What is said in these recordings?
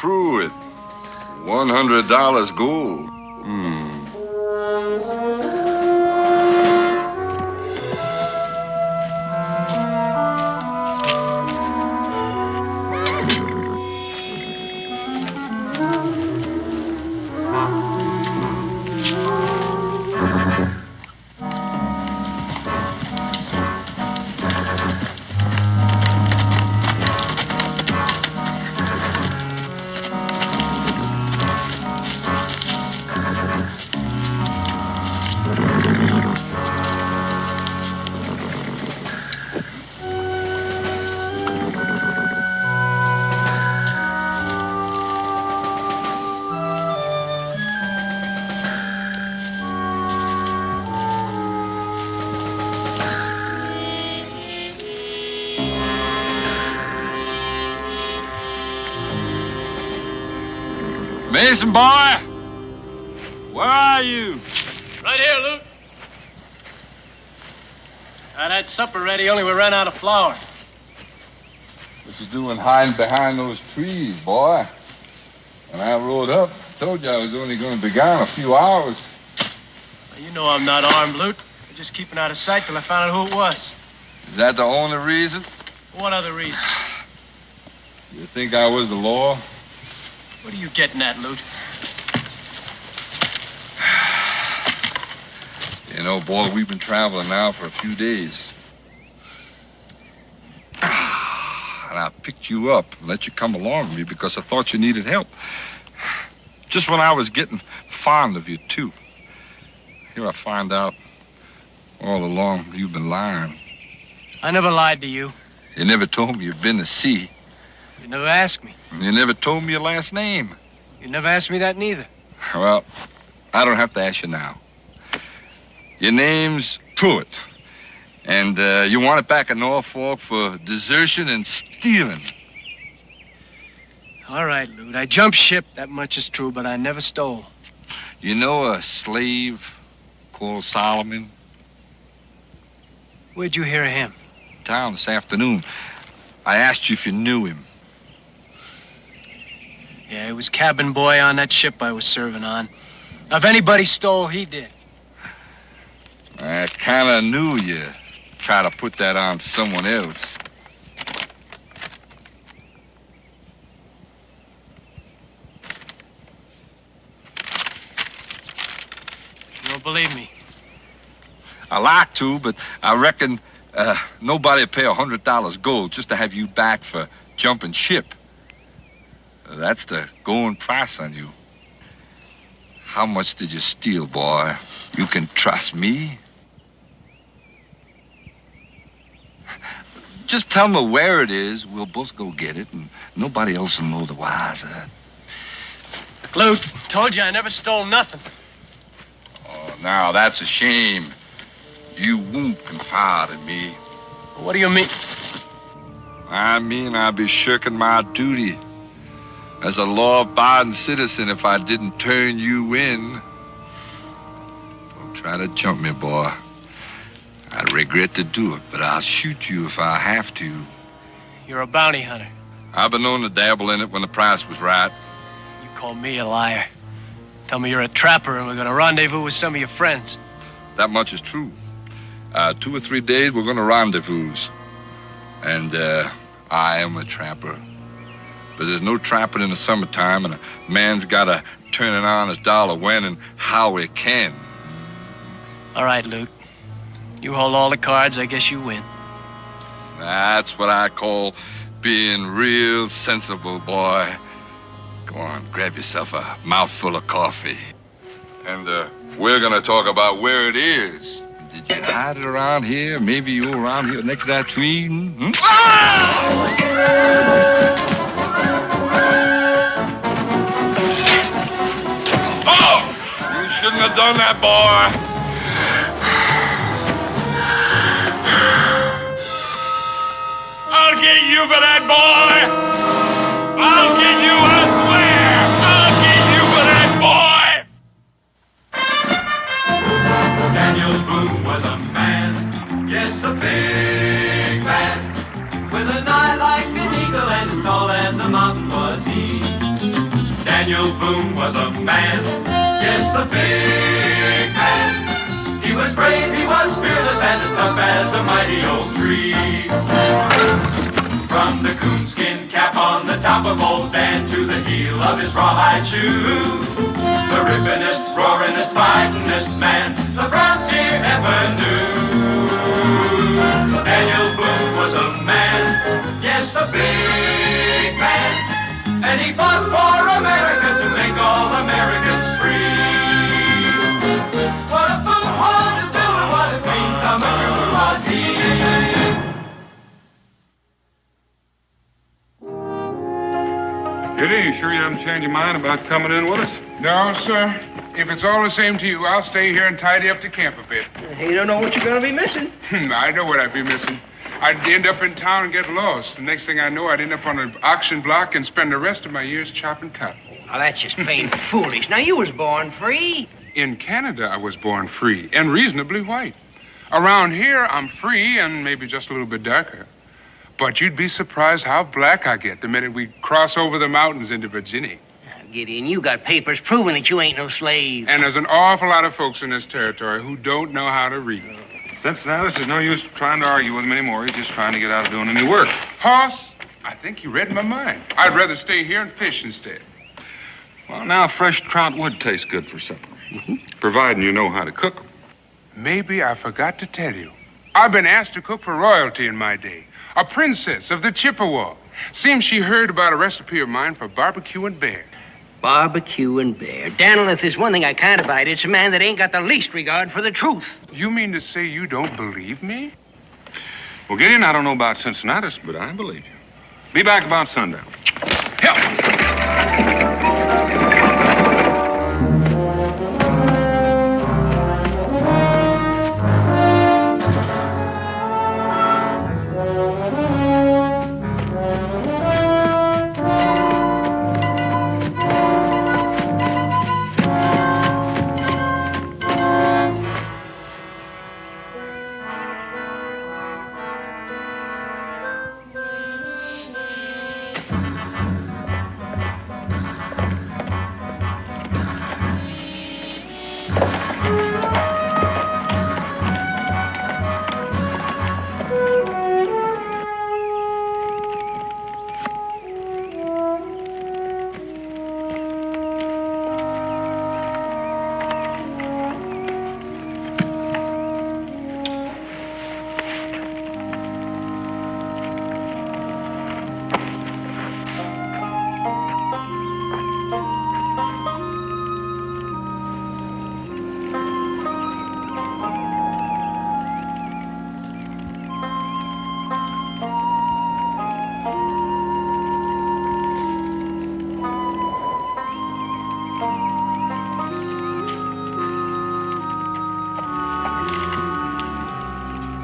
through with $100 gold. Mason boy, where are you? Right here, Luke. I had supper ready, only we ran out of flour. What you doing hiding behind those trees, boy? When I rode up, I told you I was only going to be gone a few hours. Well, you know I'm not armed, Luke. I'm just keeping out of sight till I found out who it was. Is that the only reason? What other reason? You think I was the law? What are you getting at, Luke? You know, boy, we've been traveling now for a few days. And I picked you up and let you come along with me because I thought you needed help. Just when I was getting fond of you, too. Here I find out all along you've been lying. I never lied to you. You never told me you'd been to sea. You never asked me. You never told me your last name. You never asked me that neither. Well, I don't have to ask you now. Your name's Pruitt. And you want it back in Norfolk for desertion and stealing. All right, Luke. I jumped ship, that much is true, but I never stole. You know a slave called Solomon? Where'd you hear of him? Town this afternoon. I asked you if you knew him. Yeah, he was cabin boy on that ship I was serving on. If anybody stole, he did. I kind of knew you try to put that on someone else. You don't believe me? I like to, but I reckon nobody'd pay $100 gold just to have you back for jumping ship. That's the going price on you. How much did you steal, boy? You can trust me. Just tell me where it is. We'll both go get it, and nobody else will know the wiser. Luke, told you I never stole nothing. Oh, now that's a shame. You won't confide in me. What do you mean? I mean I'd be shirking my duty as a law-abiding citizen if I didn't turn you in. Don't try to jump me, boy. I'd regret to do it, but I'll shoot you if I have to. You're a bounty hunter. I've been known to dabble in it when the price was right. You call me a liar. Tell me you're a trapper and we're going to rendezvous with some of your friends. That much is true. 2 or 3 days, we're going to rendezvous. And I am a trapper. But there's no trapping in the summertime, and a man's got to turn an honest dollar when and how he can. All right, Luke. You hold all the cards, I guess you win. That's what I call being real sensible, boy. Go on, grab yourself a mouthful of coffee. And we're going to talk about where it is. Did you hide it around here? Maybe you were around here next to that tree? Hmm? Ah! Oh! You shouldn't have done that, boy. I'll get you for that, boy! I'll get you, I swear! I'll get you for that, boy! Daniel Boone was a man, yes, a big man, with an eye like an eagle and as tall as a mountain was he. Daniel Boone was a man, yes, a big man. He was brave, he was fearless, and as tough as a mighty old tree. From the coonskin cap on the top of old Dan to the heel of his rawhide shoe, the rippinest, roaringest, fightingest man the frontier ever knew. Daniel Boone was a man, yes, a big man, and he fought for America to make all Americans free. What a Boone wanted to do and what a dream come true was he. Kitty, you sure you haven't changed your mind about coming in with us? No, sir. If it's all the same to you, I'll stay here and tidy up the camp a bit. You don't know what you're going to be missing. I know what I'd be missing. I'd end up in town and get lost. The next thing I know, I'd end up on an auction block and spend the rest of my years chopping cotton. Well, that's just plain foolish. Now, you was born free. In Canada, I was born free and reasonably white. Around here, I'm free and maybe just a little bit darker. But you'd be surprised how black I get the minute we cross over the mountains into Virginia. Gideon, you got papers proving that you ain't no slave. And there's an awful lot of folks in this territory who don't know how to read. Cincinnatus, there's no use trying to argue with him anymore. He's just trying to get out of doing any work. Hoss, I think you read my mind. I'd rather stay here and fish instead. Well, now, fresh trout would taste good for supper. Providing you know how to cook them. Maybe I forgot to tell you. I've been asked to cook for royalty in my day. A princess of the Chippewa. Seems she heard about a recipe of mine for barbecue and bear. Barbecue and bear. Daniel, if there's one thing I can't abide, it's a man that ain't got the least regard for the truth. You mean to say you don't believe me? Well, Gideon, I don't know about Cincinnatus, but I believe you. Be back about sundown. Help!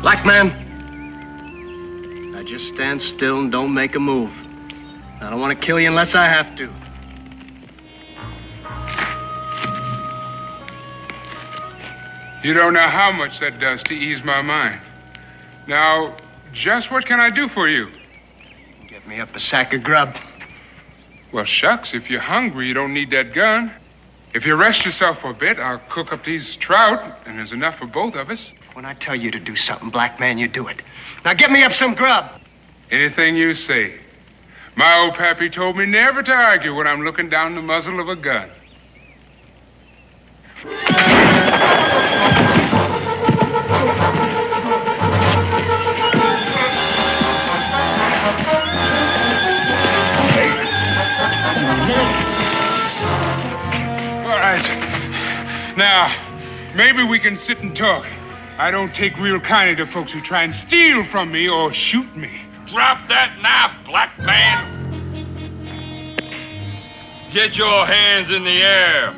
Black man, now just stand still and don't make a move. I don't want to kill you unless I have to. You don't know how much that does to ease my mind. Now, just what can I do for you? Get me up a sack of grub. Well, shucks, if you're hungry, you don't need that gun. If you rest yourself for a bit, I'll cook up these trout, and there's enough for both of us. When I tell you to do something, black man, you do it. Now get me up some grub. Anything you say. My old pappy told me never to argue when I'm looking down the muzzle of a gun. All right. Now, maybe we can sit and talk. I don't take real kindly to folks who try and steal from me or shoot me. Drop that knife, black man. Get your hands in the air.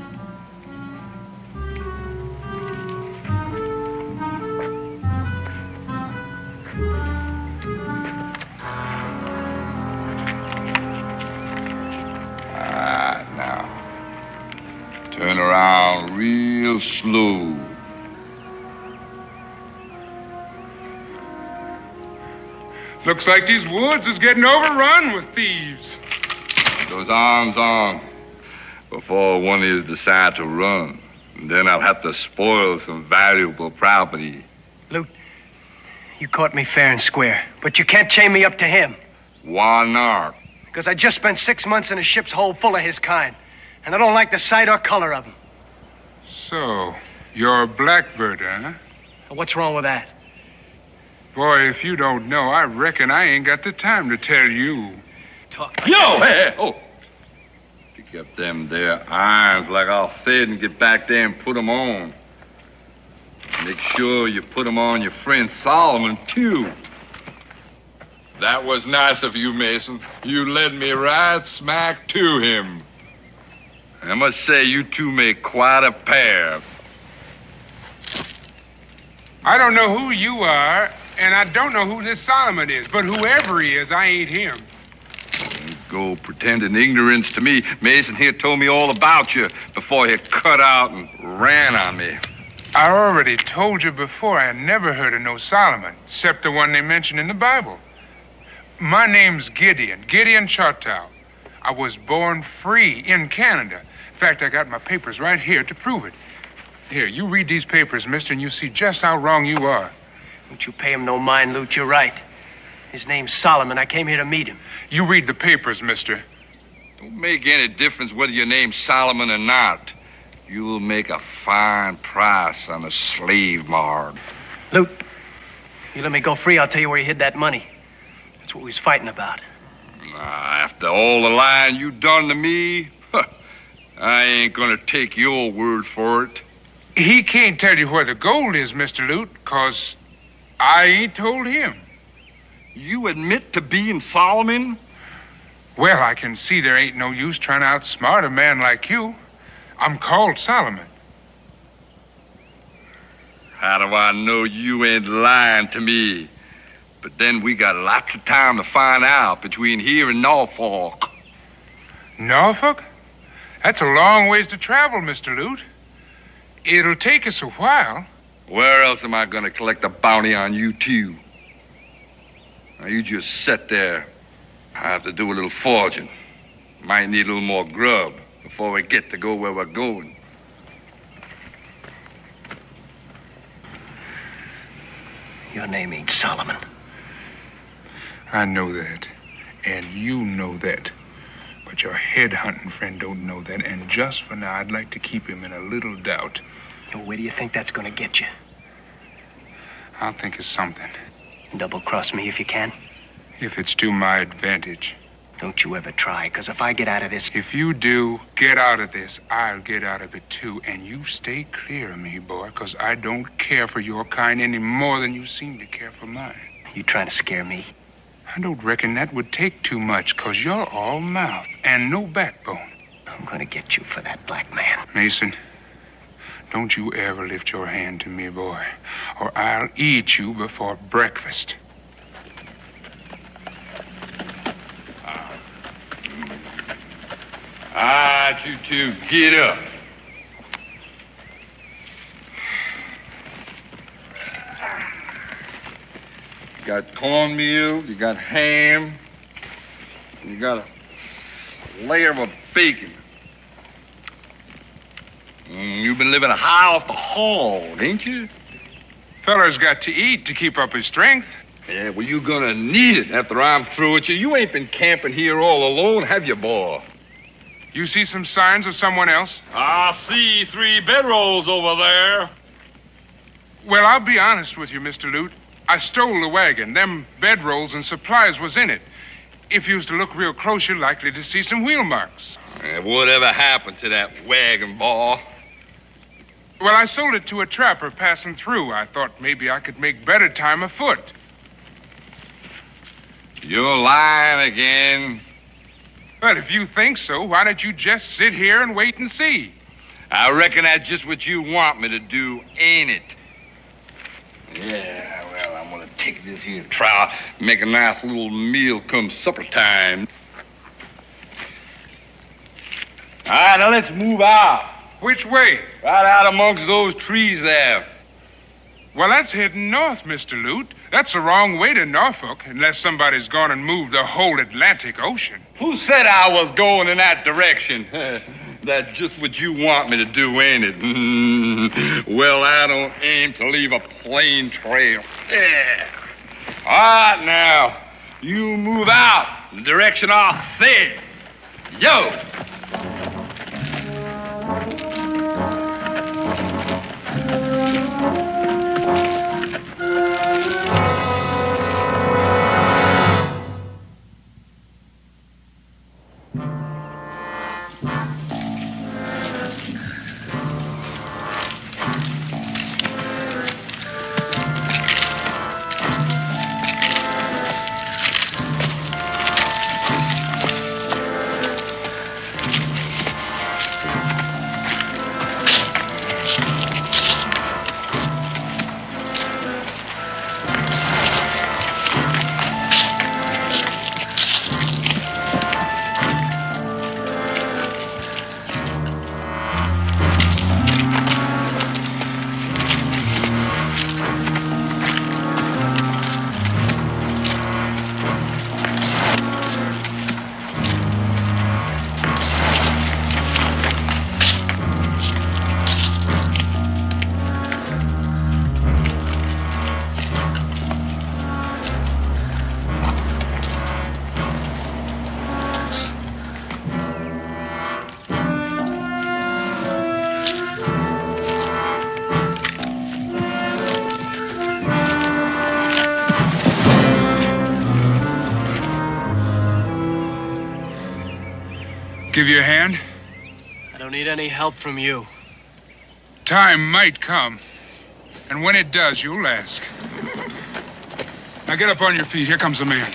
Now. Turn around real slow. Looks like these woods is getting overrun with thieves. Those arms on. before one of you decide to run. And then I'll have to spoil some valuable property. Lute, you caught me fair and square, but you can't chain me up to him. Why not? Because I just spent 6 months in a ship's hold full of his kind, and I don't like the sight or color of him. So, you're a Blackbirder, huh? What's wrong with that? Boy, if you don't know, I reckon I ain't got the time to tell you. Talk like Yo, hey, oh. Pick up them there irons like I said and get back there and put them on. Make sure you put them on your friend Solomon, too. That was nice of you, Mason. You led me right smack to him. I must say, you two make quite a pair. I don't know who you are, and I don't know who this Solomon is, but whoever he is, I ain't him. Don't go pretending ignorance to me. Mason here told me all about you before he cut out and ran on me. I already told you before I never heard of no Solomon, except the one they mention in the Bible. My name's Gideon Choctaw. I was born free in Canada. In fact, I got my papers right here to prove it. Here, you read these papers, mister, and you see just how wrong you are. Don't you pay him no mind, Lute. You're right. His name's Solomon. I came here to meet him. You read the papers, mister. Don't make any difference whether your name's Solomon or not. You'll make a fine price on a slave mark. Lute, you let me go free, I'll tell you where you hid that money. That's what we was fighting about. After all the lying you done to me, I ain't gonna take your word for it. He can't tell you where the gold is, Mr. Lute, 'cause I ain't told him. You admit to being Solomon? Well, I can see there ain't no use trying to outsmart a man like you. I'm called Solomon. How do I know you ain't lying to me? But then we got lots of time to find out between here and Norfolk. Norfolk? That's a long ways to travel, Mr. Lute. It'll take us a while. Where else am I gonna collect a bounty on you two? Now you just sit there. I have to do a little foraging. Might need a little more grub before we get to go where we're going. Your name ain't Solomon. I know that, and you know that. But your head-hunting friend don't know that, and just for now, I'd like to keep him in a little doubt. Where do you think that's gonna get you? I'll think of something. Double-cross me if you can. If it's to my advantage. Don't you ever try, because if I get out of this... If you do get out of this, I'll get out of it, too. And you stay clear of me, boy, because I don't care for your kind any more than you seem to care for mine. You trying to scare me? I don't reckon that would take too much, 'cause you're all mouth and no backbone. I'm gonna get you for that black man. Mason, don't you ever lift your hand to me, boy, or I'll eat you before breakfast. All right, you two, get up. You got cornmeal, you got ham, and you got a layer of bacon. You've been living high off the hog, ain't you? Feller's got to eat to keep up his strength. Yeah, well, you're gonna need it after I'm through with you. You ain't been camping here all alone, have you, boy? You see some signs of someone else? I see 3 bedrolls over there. Well, I'll be honest with you, Mr. Lute. I stole the wagon. Them bedrolls and supplies was in it. If you was to look real close, you're likely to see some wheel marks. Whatever happened to that wagon, boy? Well, I sold it to a trapper passing through. I thought maybe I could make better time afoot. You're lying again. Well, if you think so, why don't you just sit here and wait and see? I reckon that's just what you want me to do, ain't it? Yeah, well, I'm gonna take this here trout, make a nice little meal come supper time. All right, now let's move out. Which way? Right out amongst those trees there. Well, that's heading north, Mr. Lute. That's the wrong way to Norfolk, unless somebody's gone and moved the whole Atlantic Ocean. Who said I was going in that direction? That's just what you want me to do, ain't it? Well, I don't aim to leave a plain trail. Yeah. All right, now, you move out in the direction I said. Yo! Give you a hand? I don't need any help from you. Time might come. And when it does, you'll ask. Now get up on your feet. Here comes the man.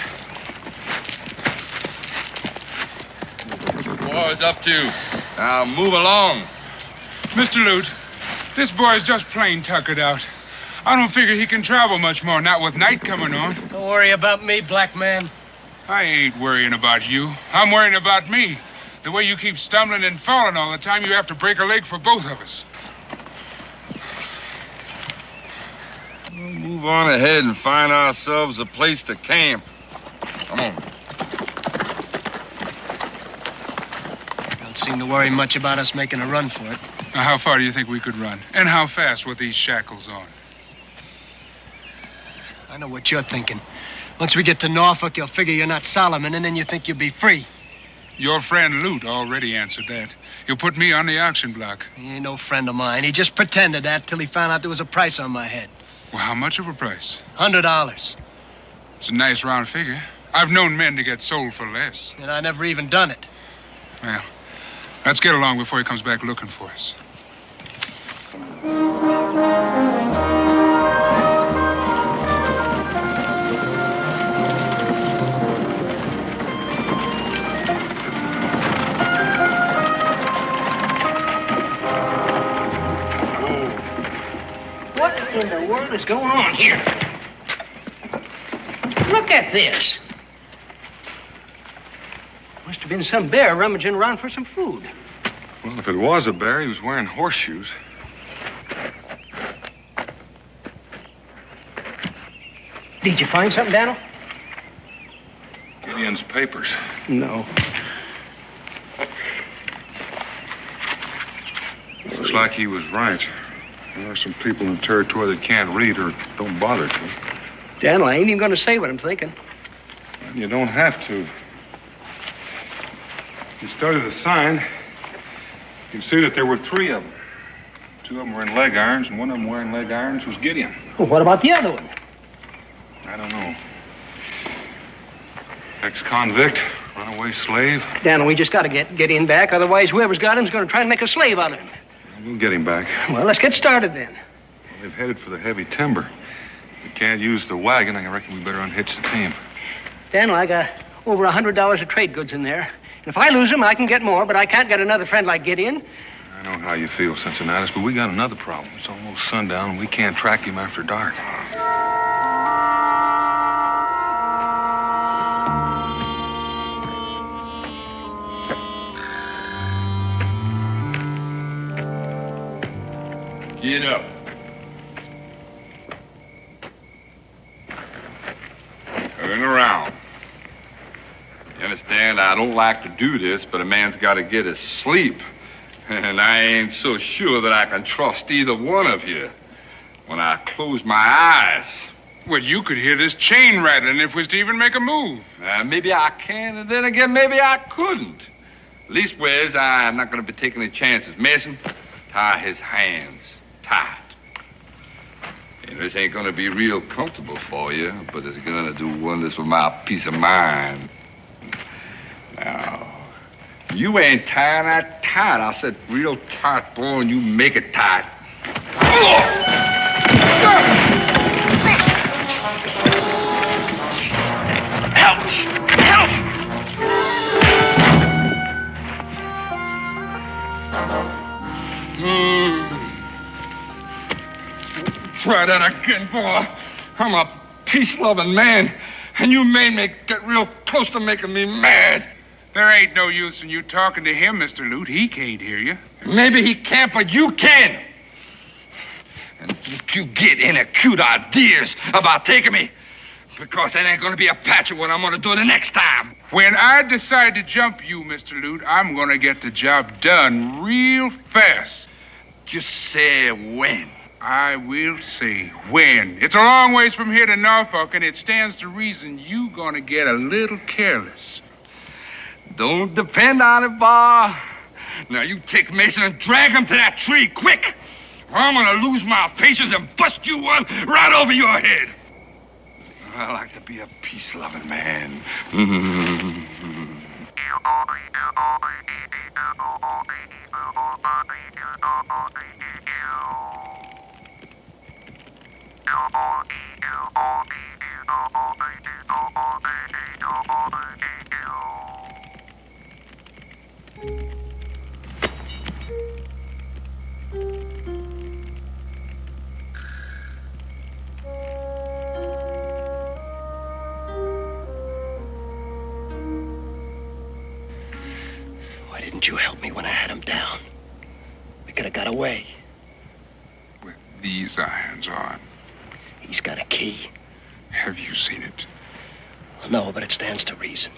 What's the boys up to? Now move along. Mr. Lute, this boy's just plain tuckered out. I don't figure he can travel much more, not with night coming on. Don't worry about me, black man. I ain't worrying about you. I'm worrying about me. The way you keep stumbling and falling all the time, you have to break a leg for both of us. We'll move on ahead and find ourselves a place to camp. Come on. Don't seem to worry much about us making a run for it. Now, how far do you think we could run? And how fast with these shackles on? I know what you're thinking. Once we get to Norfolk, you'll figure you're not Solomon, and then you think you'll be free. Your friend Lute already answered that. He'll put me on the auction block. He ain't no friend of mine. He just pretended that till he found out there was a price on my head. Well, how much of a price? $100. It's a nice round figure. I've known men to get sold for less. And I never even done it. Well, let's get along before he comes back looking for us. What in the world is going on here? Look at this. Must have been some bear rummaging around for some food. Well, if it was a bear, he was wearing horseshoes. Did you find something, Daniel? Gideon's papers. No. Looks like he was right. There are some people in the territory that can't read or don't bother to. Daniel, I ain't even going to say what I'm thinking. And you don't have to. You study the sign, you can see that there were 3 of them. 2 of them were in leg irons, and one of them wearing leg irons was Gideon. Well, what about the other one? I don't know. Ex-convict, runaway slave. Daniel, we just got to get in back. Otherwise, whoever's got him's going to try and make a slave out of him. We'll get him back. Well, let's get started then. Well, they've headed for the heavy timber. We can't use the wagon. I reckon we better unhitch the team. Daniel, I got over $100 of trade goods in there. And if I lose them, I can get more, but I can't get another friend like Gideon. I know how you feel, Cincinnatus, but we got another problem. It's almost sundown, and we can't track him after dark. Get up. Turn around. You understand, I don't like to do this, but a man's got to get his sleep. And I ain't so sure that I can trust either one of you when I close my eyes. Well, you could hear this chain rattling if we was to even make a move. Maybe I can, and then again, maybe I couldn't. Leastways, I'm not going to be taking any chances. Mason, tie his hands tight. And this ain't going to be real comfortable for you, but it's going to do wonders for my peace of mind. Now, you ain't tying that tight. I said real tight, boy, and you make it tight. Ouch! Ouch! Try that again, boy. I'm a peace-loving man, and you made me get real close to making me mad. There ain't no use in you talking to him, Mr. Lute. He can't hear you. Maybe he can't, but you can. And don't you get any cute ideas about taking me, because that ain't going to be a patch of what I'm going to do the next time. When I decide to jump you, Mr. Lute, I'm going to get the job done real fast. Just say when. I will say when. It's a long ways from here to Norfolk, and it stands to reason you going to get a little careless. Don't depend on it, Bar. Now, you take Mason and drag him to that tree, quick, or I'm going to lose my patience and bust you one right over your head. I like to be a peace-loving man. Why didn't you help me when I had him down? We could have got away. With these irons on. He's got a key. Have you seen it? Well, no, but it stands to reason.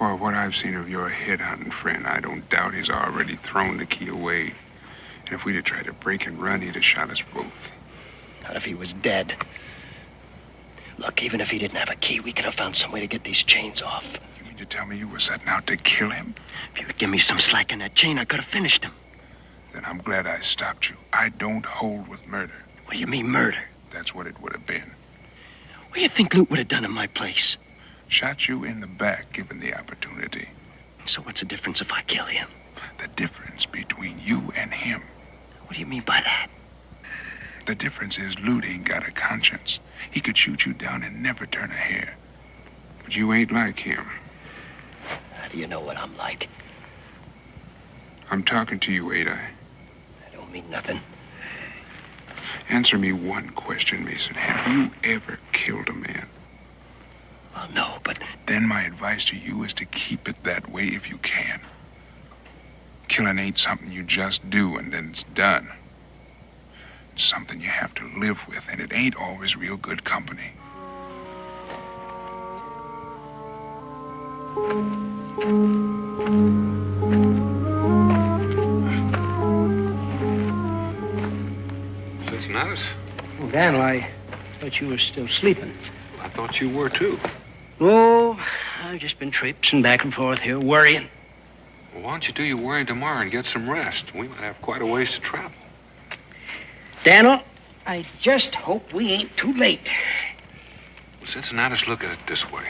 Well, what I've seen of your head-hunting friend, I don't doubt he's already thrown the key away. And if we'd have tried to break and run, he'd have shot us both. Not if he was dead. Look, even if he didn't have a key, we could have found some way to get these chains off. You mean to tell me you were setting out to kill him? If you would give me some slack in that chain, I could have finished him. Then I'm glad I stopped you. I don't hold with murder. What do you mean, murder? That's what it would have been. What do you think Lute would have done in my place? Shot you in the back, given the opportunity. So what's the difference if I kill him? The difference between you and him. What do you mean by that? The difference is Lute ain't got a conscience. He could shoot you down and never turn a hair. But you ain't like him. How do you know what I'm like? I'm talking to you, ain't I? I don't mean nothing. Answer me one question, Mason. Have you ever killed a man? Well, no, but... Then my advice to you is to keep it that way if you can. Killing ain't something you just do and then it's done. It's something you have to live with, and it ain't always real good company. Cincinnatus? Well, Daniel, I thought you were still sleeping. I thought you were, too. Oh, I've just been traipsing back and forth here, worrying. Well, why don't you do your worrying tomorrow and get some rest? We might have quite a ways to travel. Daniel, I just hope we ain't too late. Well, Cincinnatus, look at it this way.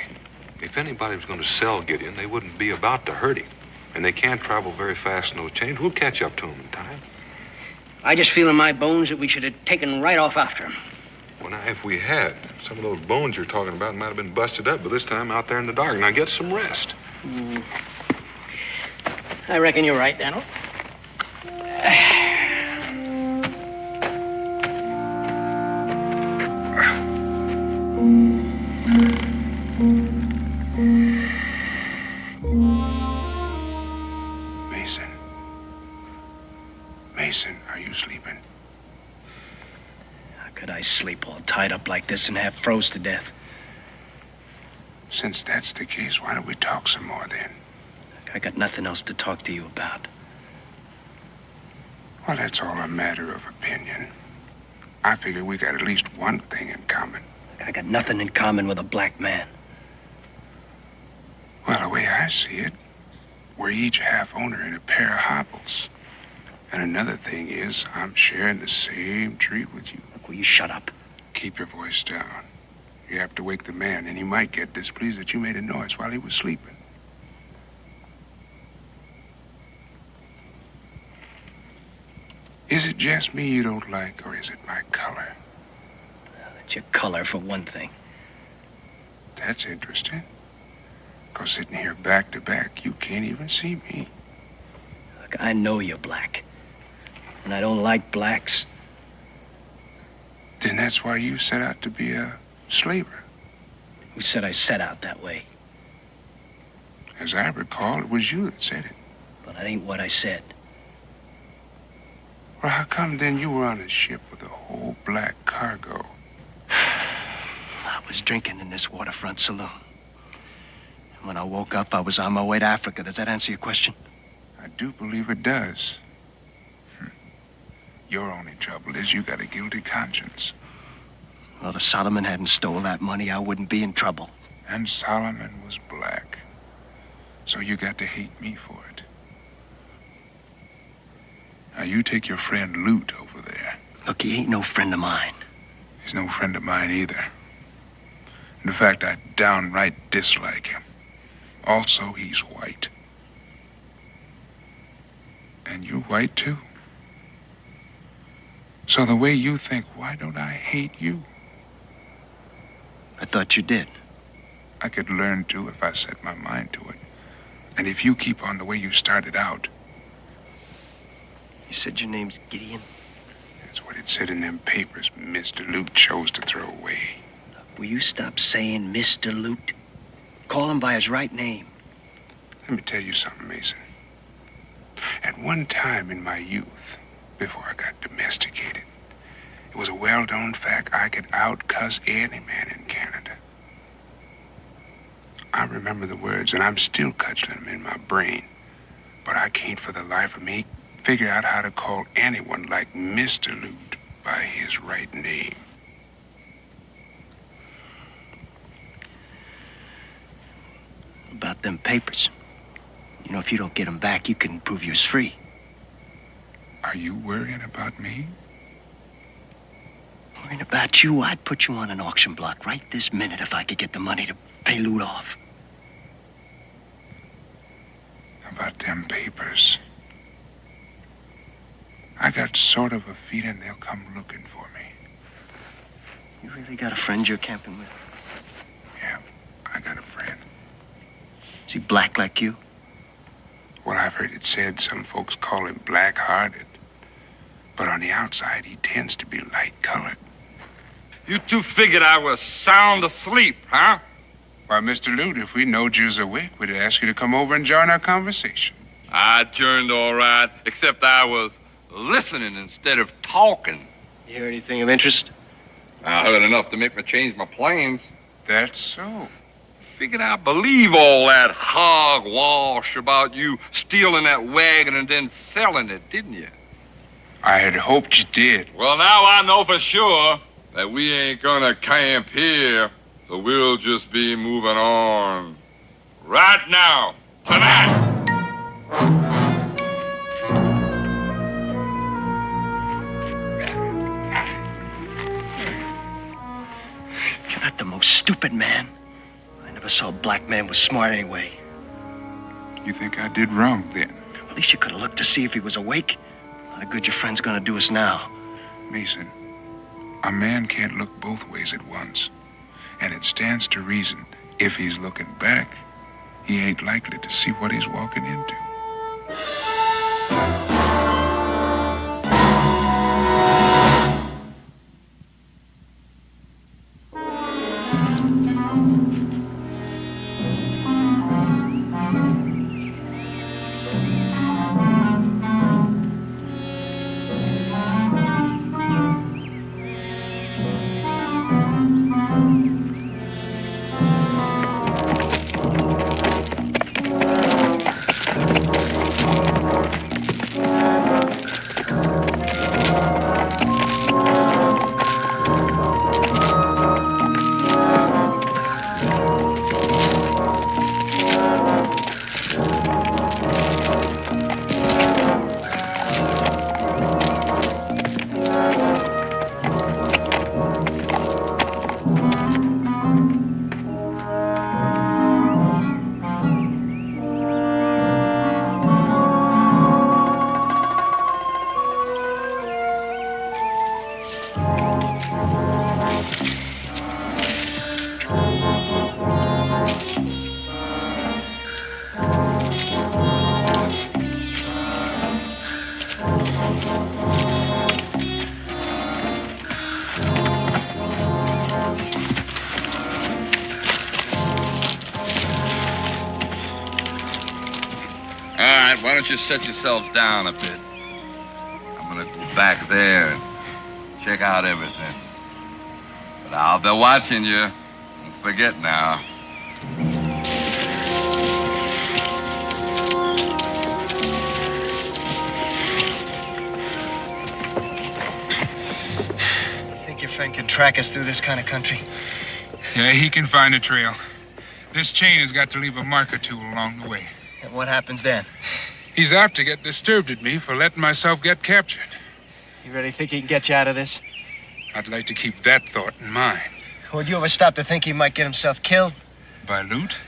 If anybody was going to sell Gideon, they wouldn't be about to hurt him. And they can't travel very fast in those chains. We'll catch up to him in time. I just feel in my bones that we should have taken right off after him. Well, now, if we had, some of those bones you're talking about might have been busted up by this time out there in the dark. Now, get some rest. I reckon you're right, Daniel. Mason, are you sleeping? How could I sleep all tied up like this and half froze to death? Since that's the case, why don't we talk some more then? I got nothing else to talk to you about. Well, that's all a matter of opinion. I figure we got at least one thing in common. I got nothing in common with a black man. Well, the way I see it, we're each half owner in a pair of hobbles. And another thing is, I'm sharing the same tree with you. Look, will you shut up? Keep your voice down. You have to wake the man, and he might get displeased that you made a noise while he was sleeping. Is it just me you don't like, or is it my color? That's your color, for one thing. That's interesting. Because sitting here back to back, you can't even see me. Look, I know you're black. And I don't like blacks. Then that's why you set out to be a slaver. Who said I set out that way? As I recall, it was you that said it. But that ain't what I said. Well, how come then you were on a ship with a whole black cargo? I was drinking in this waterfront saloon. And when I woke up, I was on my way to Africa. Does that answer your question? I do believe it does. Your only trouble is you got a guilty conscience. Well, if Solomon hadn't stole that money, I wouldn't be in trouble. And Solomon was black. So you got to hate me for it. Now, you take your friend Loot over there. Look, he ain't no friend of mine. He's no friend of mine either. In fact, I downright dislike him. Also, he's white. And you're white, too. So the way you think, why don't I hate you? I thought you did. I could learn to if I set my mind to it. And if you keep on the way you started out. You said your name's Gideon? That's what it said in them papers Mr. Loot chose to throw away. Will you stop saying Mr. Loot? Call him by his right name. Let me tell you something, Mason. At one time in my youth, before I got domesticated, it was a well-known fact I could out-cuss any man in Canada. I remember the words, and I'm still cudgeling them in my brain. But I can't for the life of me figure out how to call anyone like Mr. Loot by his right name. About them papers. You know, if you don't get them back, you can prove you're free. Are you worrying about me? Worrying about you? I'd put you on an auction block right this minute if I could get the money to pay Loot off. About them papers. I got sort of a feeling they'll come looking for me. You really got a friend you're camping with? Yeah, I got a friend. Is he black like you? Well, I've heard it said some folks call him black-hearted. But on the outside, he tends to be light-colored. You two figured I was sound asleep, huh? Why, Mr. Loot, if we knowed you was awake, we'd ask you to come over and join our conversation. I turned all right, except I was listening instead of talking. You hear anything of interest? I heard enough to make me change my plans. That's so. Figured I believe all that hogwash about you stealing that wagon and then selling it, didn't you? I had hoped you did. Well, now I know for sure that we ain't gonna camp here, so we'll just be moving on. Right now, tonight. You're not the most stupid man. I never saw a black man was smart anyway. You think I did wrong then? At least you could have looked to see if he was awake. How good your friend's gonna do us now? Mason, a man can't look both ways at once. And it stands to reason, if he's looking back, he ain't likely to see what he's walking into. All right, why don't you set yourselves down a bit? I'm gonna go back there and check out everything. But I'll be watching you. Don't forget now. Think your friend can track us through this kind of country? Yeah, he can find a trail. This chain has got to leave a mark or two along the way. And what happens then? He's apt to get disturbed at me for letting myself get captured. You really think he can get you out of this? I'd like to keep that thought in mind. Would you ever stop to think he might get himself killed? By Loot?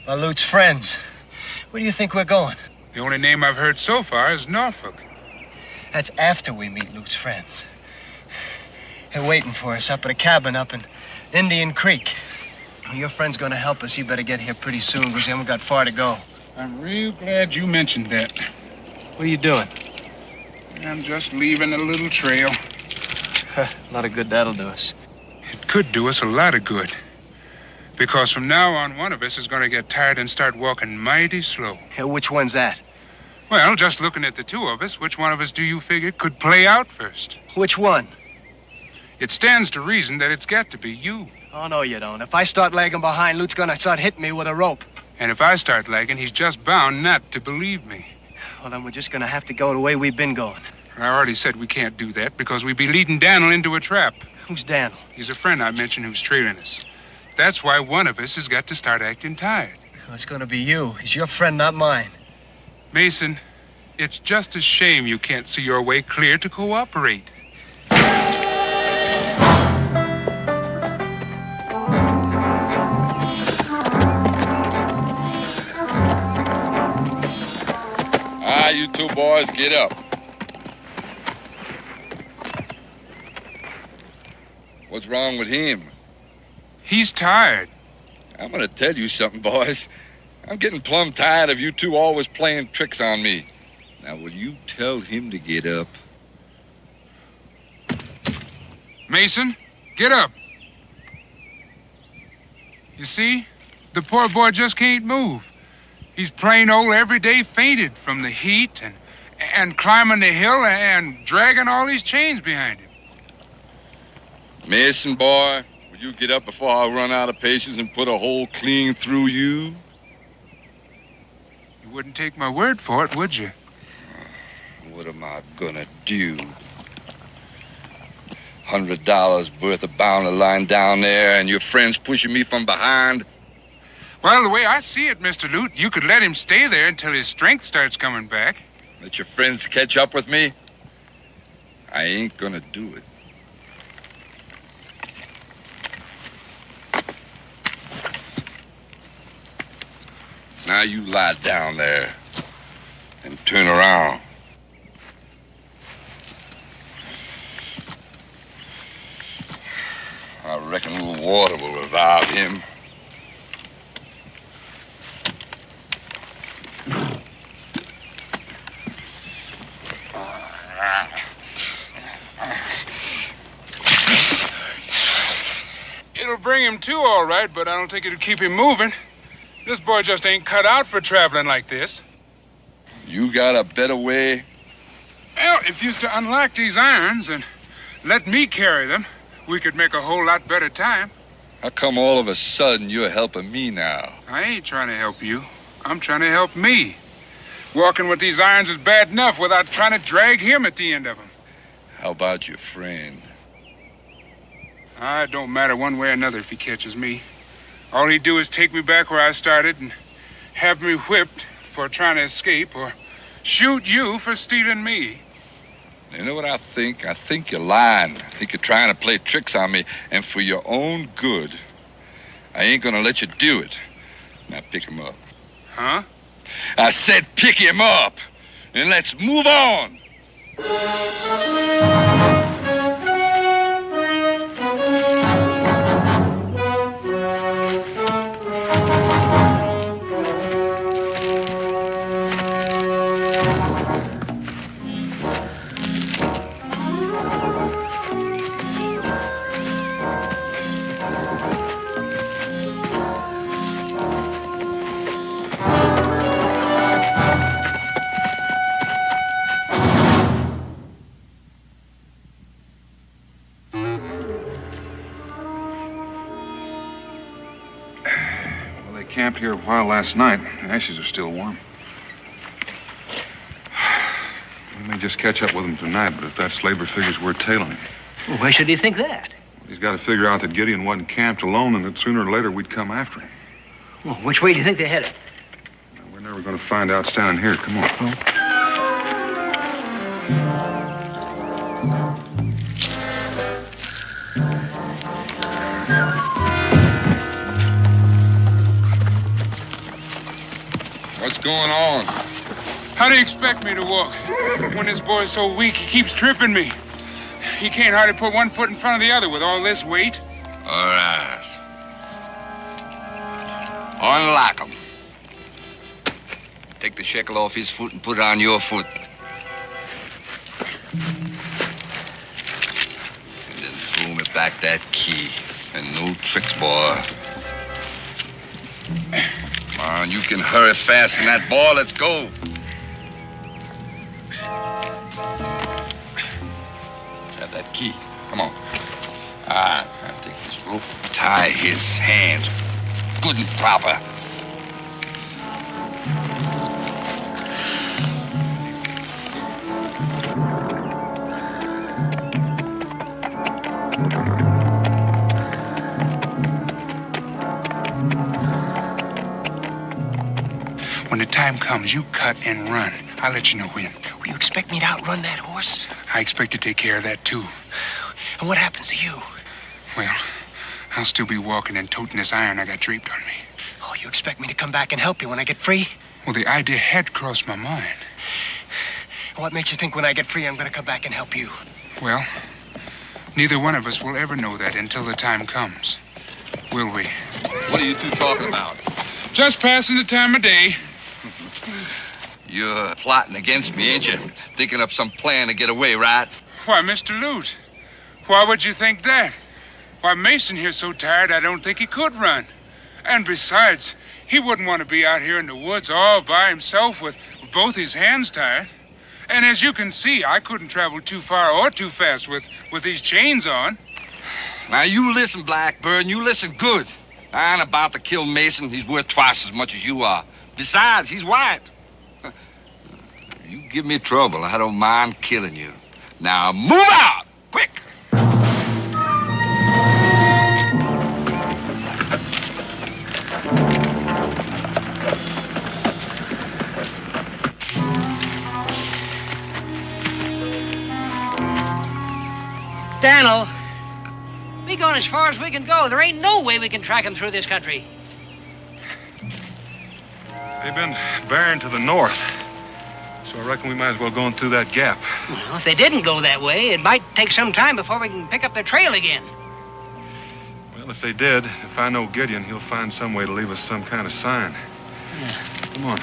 By Lute's friends. Where do you think we're going? The only name I've heard so far is Norfolk. That's after we meet Lute's friends. They're waiting for us up at a cabin up in Indian Creek. When your friend's gonna help us, you better get here pretty soon, because you haven't got far to go. I'm real glad you mentioned that. What are you doing? I'm just leaving a little trail. A lot of good that'll do us. It could do us a lot of good. Because from now on, one of us is going to get tired and start walking mighty slow. Hey, which one's that? Well, just looking at the two of us, which one of us do you figure could play out first? Which one? It stands to reason that it's got to be you. Oh, no, you don't. If I start lagging behind, Lute's gonna start hitting me with a rope. And if I start lagging, he's just bound not to believe me. Well, then we're just gonna have to go the way we've been going. I already said we can't do that because we'd be leading Daniel into a trap. Who's Daniel? He's a friend I mentioned who's trailing us. That's why one of us has got to start acting tired. Well, it's gonna be you. He's your friend, not mine. Mason, it's just a shame you can't see your way clear to cooperate. You two boys, get up. What's wrong with him? He's tired. I'm gonna tell you something, boys. I'm getting plumb tired of you two always playing tricks on me. Now, will you tell him to get up? Mason, get up. You see? The poor boy just can't move. He's plain old everyday fainted from the heat and climbing the hill and dragging all these chains behind him. Mason, boy, will you get up before I run out of patience and put a hole clean through you? You wouldn't take my word for it, would you? What am I gonna do? $100 worth of bounty lying down there and your friends pushing me from behind? Well, the way I see it, Mr. Loot, you could let him stay there until his strength starts coming back. Let your friends catch up with me? I ain't gonna do it. Now you lie down there and turn around. I reckon a little water will revive him. It'll bring him to, all right, but I don't think it'll keep him moving. This boy just ain't cut out for traveling like this. You got a better way? Well, if you was to unlock these irons and let me carry them, we could make a whole lot better time. How come all of a sudden you're helping me now? I ain't trying to help you. I'm trying to help me. Walking with these irons is bad enough without trying to drag him at the end of them. How about your friend? It don't matter one way or another if he catches me. All he'd do is take me back where I started and have me whipped for trying to escape or shoot you for stealing me. You know what I think? I think you're lying. I think you're trying to play tricks on me, and for your own good. I ain't gonna let you do it. Now pick him up. Huh? I said pick him up, and let's move on. camped here a while last night. The ashes are still warm. We may just catch up with him tonight, but if that slaver figure's worth tailing. Well, why should he think that? He's got to figure out that Gideon wasn't camped alone and that sooner or later we'd come after him. Well, which way do you think they're headed? We're never going to find out standing here. Come on. What's going on? How do you expect me to walk? When this boy's so weak, he keeps tripping me. He can't hardly put one foot in front of the other with all this weight. All right. Unlock him. Take the shekel off his foot and put it on your foot. And then throw me back that key. And no tricks, boy. Come on, you can hurry fast in that, boy. Let's go. Let's have that key. Come on. All right, I'll take this rope, tie his hands good and proper. When the time comes, you cut and run. I'll let you know when. Will you expect me to outrun that horse? I expect to take care of that, too. And what happens to you? Well, I'll still be walking and toting this iron I got draped on me. Oh, you expect me to come back and help you when I get free? Well, the idea had crossed my mind. And what makes you think when I get free I'm going to come back and help you? Well, neither one of us will ever know that until the time comes. Will we? What are you two talking about? Just passing the time of day. You're plotting against me, ain't you? Thinking up some plan to get away, right? Why, Mr. Lute, why would you think that? Why, Mason here's so tired I don't think he could run. And besides, he wouldn't want to be out here in the woods all by himself with both his hands tied. And as you can see, I couldn't travel too far or too fast with these chains on. Now, you listen, Blackbird, and you listen good. I ain't about to kill Mason. He's worth twice as much as you are. Besides, he's white. You give me trouble, I don't mind killing you. Now, move out! Quick! Daniel, we gone as far as we can go. There ain't no way we can track him through this country. They've been bearing to the north. So I reckon we might as well go in through that gap. Well, if they didn't go that way, it might take some time before we can pick up their trail again. Well, if they did, if I know Gideon, he'll find some way to leave us some kind of sign. Yeah. Come on.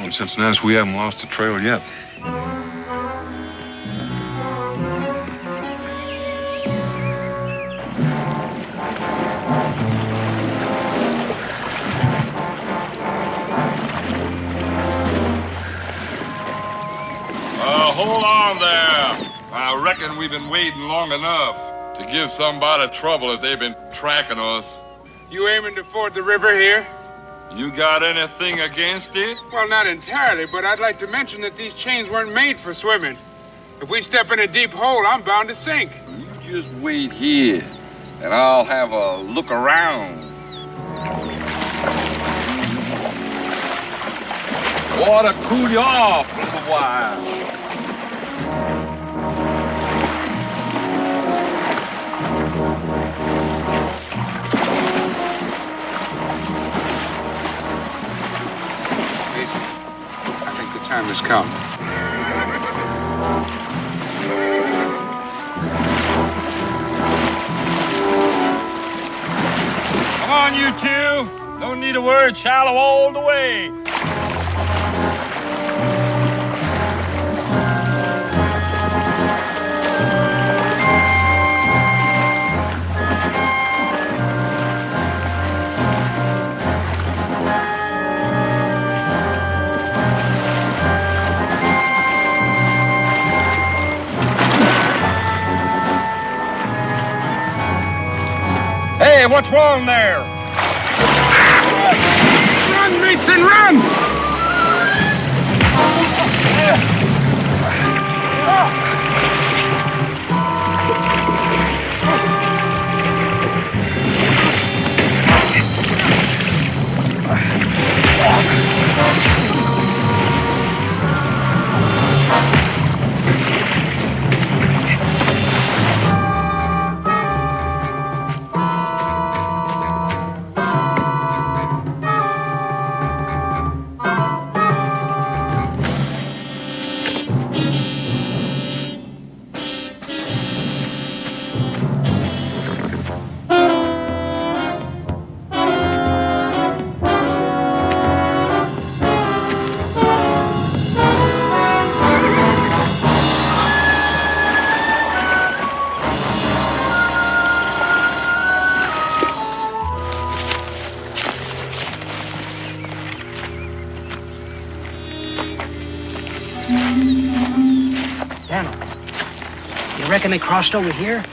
In Cincinnati, we haven't lost the trail yet. Hold on there. I reckon we've been waiting long enough to give somebody trouble if they've been tracking us. You aiming to ford the river here? You got anything against it? Well, not entirely, but I'd like to mention that these chains weren't made for swimming. If we step in a deep hole, I'm bound to sink. You just wait here, and I'll have a look around. Water cool you off a little while. I think the time has come. on, you two. No need a word, shallow all the way. Hey, what's wrong there? Run, Mason, run! Daniel, you reckon they crossed over here?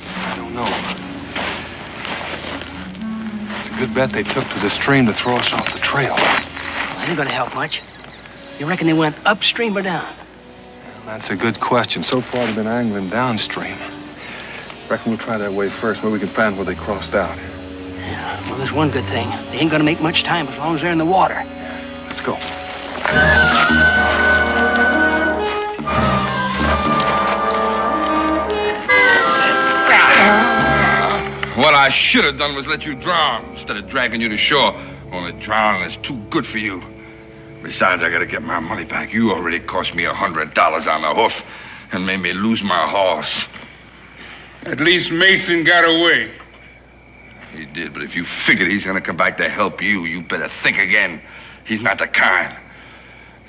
I don't know. It's a good bet they took to the stream to throw us off the trail. That ain't gonna help much. You reckon they went upstream or down? That's a good question. So far, they've been angling downstream. Reckon we'll try that way first. Maybe we can find where they crossed out. Yeah, well, there's one good thing. They ain't gonna make much time as long as they're in the water. Let's go. What I should have done was let you drown instead of dragging you to shore. Only drowning is too good for you. Besides, I gotta get my money back. You already cost me $100 on the hoof and made me lose my horse. At least Mason got away. He did, but if you figure he's gonna come back to help you, you better think again. He's not the kind.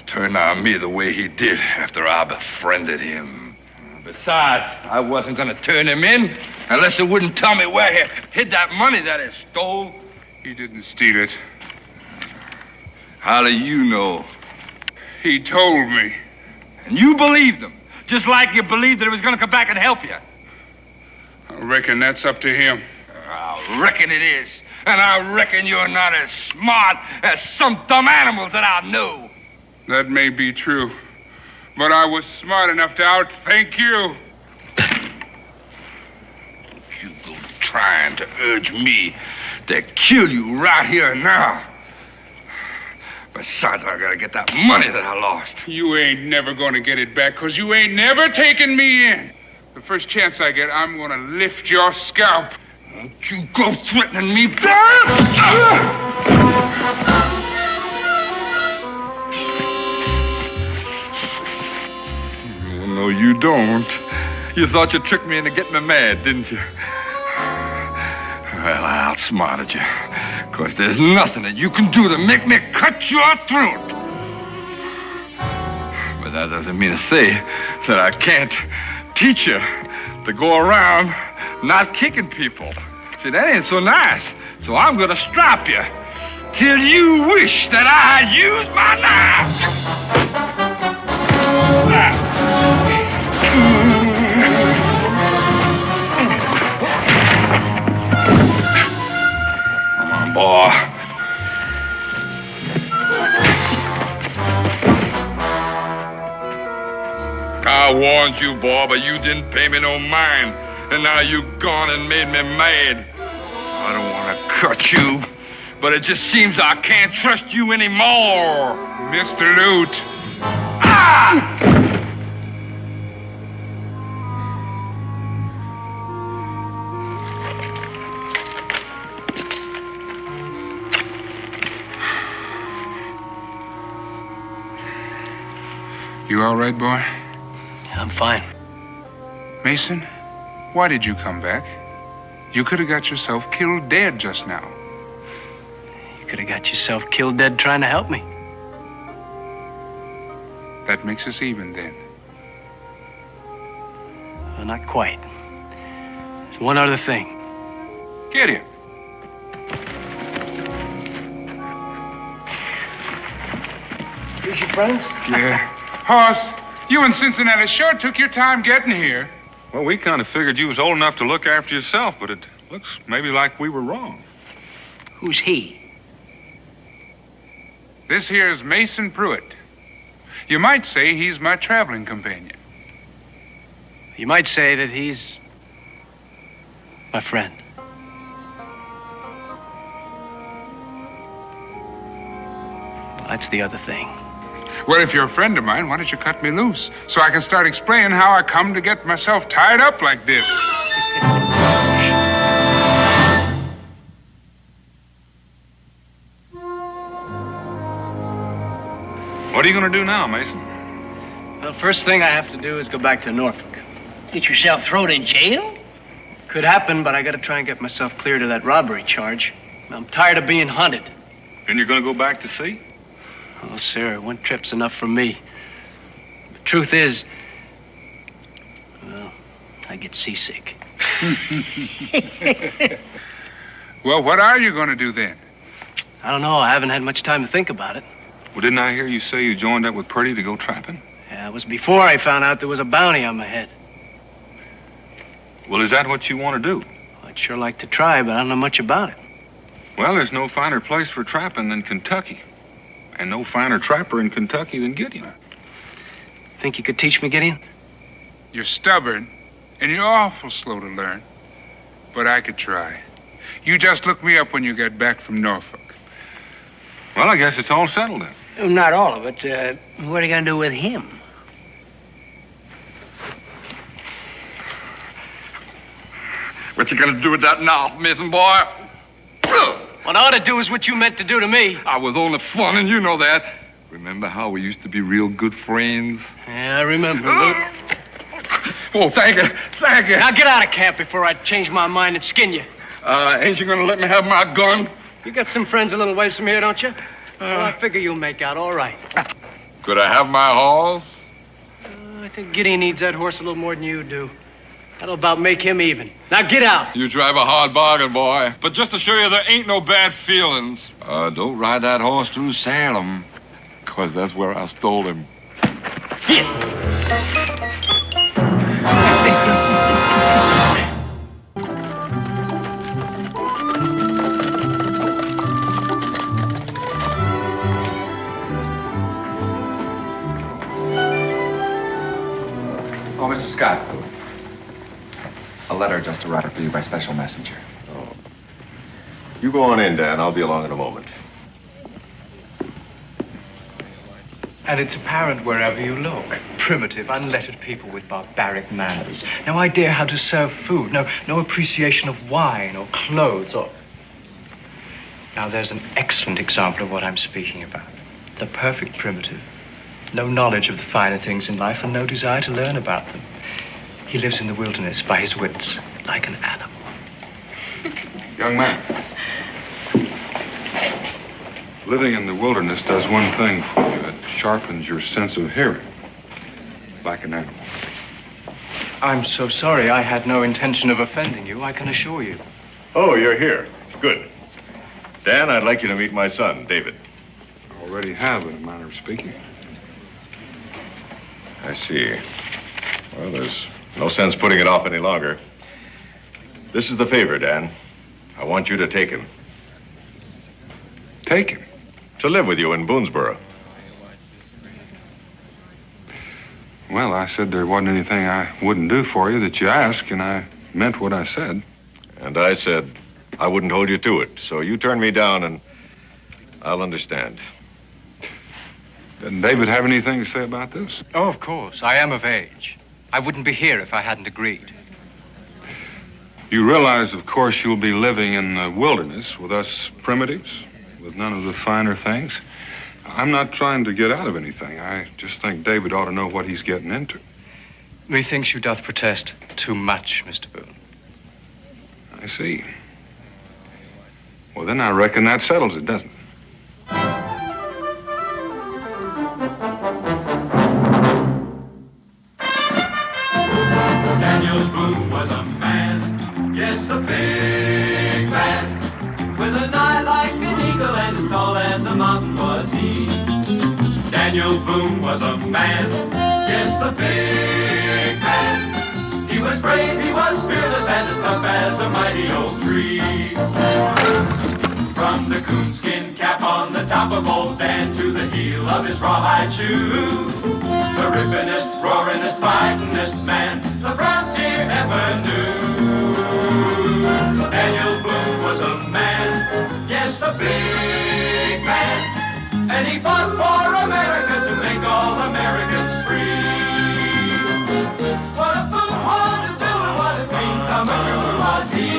Turned on me the way he did after I befriended him. Besides, I wasn't gonna turn him in unless he wouldn't tell me where he hid that money that he stole. He didn't steal it. How do you know? He told me. And you believed him, just like you believed that he was gonna come back and help you. I reckon that's up to him. I reckon it is. And I reckon you're not as smart as some dumb animals that I know. That may be true. But I was smart enough to outthink you. You go trying to urge me to kill you right here and now. Besides, I gotta get that money that I lost. You ain't never gonna get it back, 'cause you ain't never taken me in. The first chance I get, I'm gonna lift your scalp. Don't you go threatening me. Oh, no, you don't. You thought you tricked me into getting me mad, didn't you? Well, I outsmarted you. 'Cause there's nothing that you can do to make me cut your throat. But that doesn't mean to say that I can't teach you to go around not kicking people. See, that ain't so nice. So I'm gonna strap you till you wish that I had used my knife. Come on, boy. I warned you, boy, but you didn't pay me no mind. And now you've gone and made me mad. I don't want to cut you, but it just seems I can't trust you anymore. Mr. Lute. Ah! You all right, boy? I'm fine. Mason, why did you come back? You could have got yourself killed dead just now. You could have got yourself killed dead trying to help me. That makes us even then. Well, not quite. There's one other thing. Get him. Here's your friends? Yeah. Hoss, you and Cincinnati sure took your time getting here. Well, we kind of figured you was old enough to look after yourself, but it looks maybe like we were wrong. Who's he? This here's Mason Pruitt. You might say he's my traveling companion. You might say that he's my friend. Well, that's the other thing. Well, if you're a friend of mine, why don't you cut me loose so I can start explaining how I come to get myself tied up like this? What are you going to do now, Mason? Well, first thing I have to do is go back to Norfolk. Get yourself thrown in jail? Could happen, but I gotta try and get myself cleared of that robbery charge. I'm tired of being hunted. And you're going to go back to sea? Oh, sir, one trip's enough for me. The truth is, well, I get seasick. Well, what are you going to do then? I don't know. I haven't had much time to think about it. Well, didn't I hear you say you joined up with Purdy to go trapping? Yeah, it was before I found out there was a bounty on my head. Well, is that what you want to do? I'd sure like to try, but I don't know much about it. Well, there's no finer place for trapping than Kentucky. And no finer trapper in Kentucky than Gideon. Think you could teach me, Gideon? You're stubborn, and you're awful slow to learn. But I could try. You just look me up when you get back from Norfolk. Well, I guess it's all settled then. Not all of it. What are you going to do with him? What you gonna do with that now, Mason boy? What I ought to do is what you meant to do to me. I was only fun, and you know that. Remember how we used to be real good friends? Yeah, I remember. Oh, thank you. Thank you. Now get out of camp before I change my mind and skin you. Ain't you gonna let me have my gun? You got some friends a little ways from here, don't you? Well, I figure you'll make out all right. Could I have my horse? I think Gideon needs that horse a little more than you do. That'll about make him even. Now get out. You drive a hard bargain, boy. But just to show you there ain't no bad feelings. Don't ride that horse through Salem, 'cause that's where I stole him. Oh, Mr. Scott. A letter just arrived for you by special messenger. Oh. You go on in, Dan. I'll be along in a moment. And it's apparent wherever you look. Primitive, unlettered people with barbaric manners. No idea how to serve food. No appreciation of wine or clothes or... Now, there's an excellent example of what I'm speaking about. The perfect primitive. No knowledge of the finer things in life and no desire to learn about them. He lives in the wilderness by his wits, like an animal. Young man, living in the wilderness does one thing for you. It sharpens your sense of hearing, like an animal. I'm so sorry. I had no intention of offending you, I can assure you. Oh, you're here. Good. Dan, I'd like you to meet my son, David. I already have, in a manner of speaking. I see. Well, there's no sense putting it off any longer. This is the favor, Dan. I want you to take him. Take him? To live with you in Boonesboro. Well, I said there wasn't anything I wouldn't do for you that you asked, and I meant what I said. And I said I wouldn't hold you to it. So you turn me down and I'll understand. Doesn't David have anything to say about this? Oh, of course. I am of age. I wouldn't be here if I hadn't agreed. You realize, of course, you'll be living in the wilderness with us primitives, with none of the finer things. I'm not trying to get out of anything. I just think David ought to know what he's getting into. Methinks you doth protest too much, Mr. Boone. I see. Well, then I reckon that settles it, doesn't it? Daniel Boone was a man, yes, a big man, with an eye like an eagle and as tall as a mountain was he. Daniel Boone was a man, yes, a big man. He was brave, he was fearless, and as tough as a mighty old tree. From the coonskin cap on the top of old Dan to the heel of his rawhide shoe, the rippinest, roaringest, fightingest man the frontier ever knew. Daniel Boone was a man, yes, a big man, and he fought for America to make all Americans free. What a Boone wanted to do and what a dream come true was he.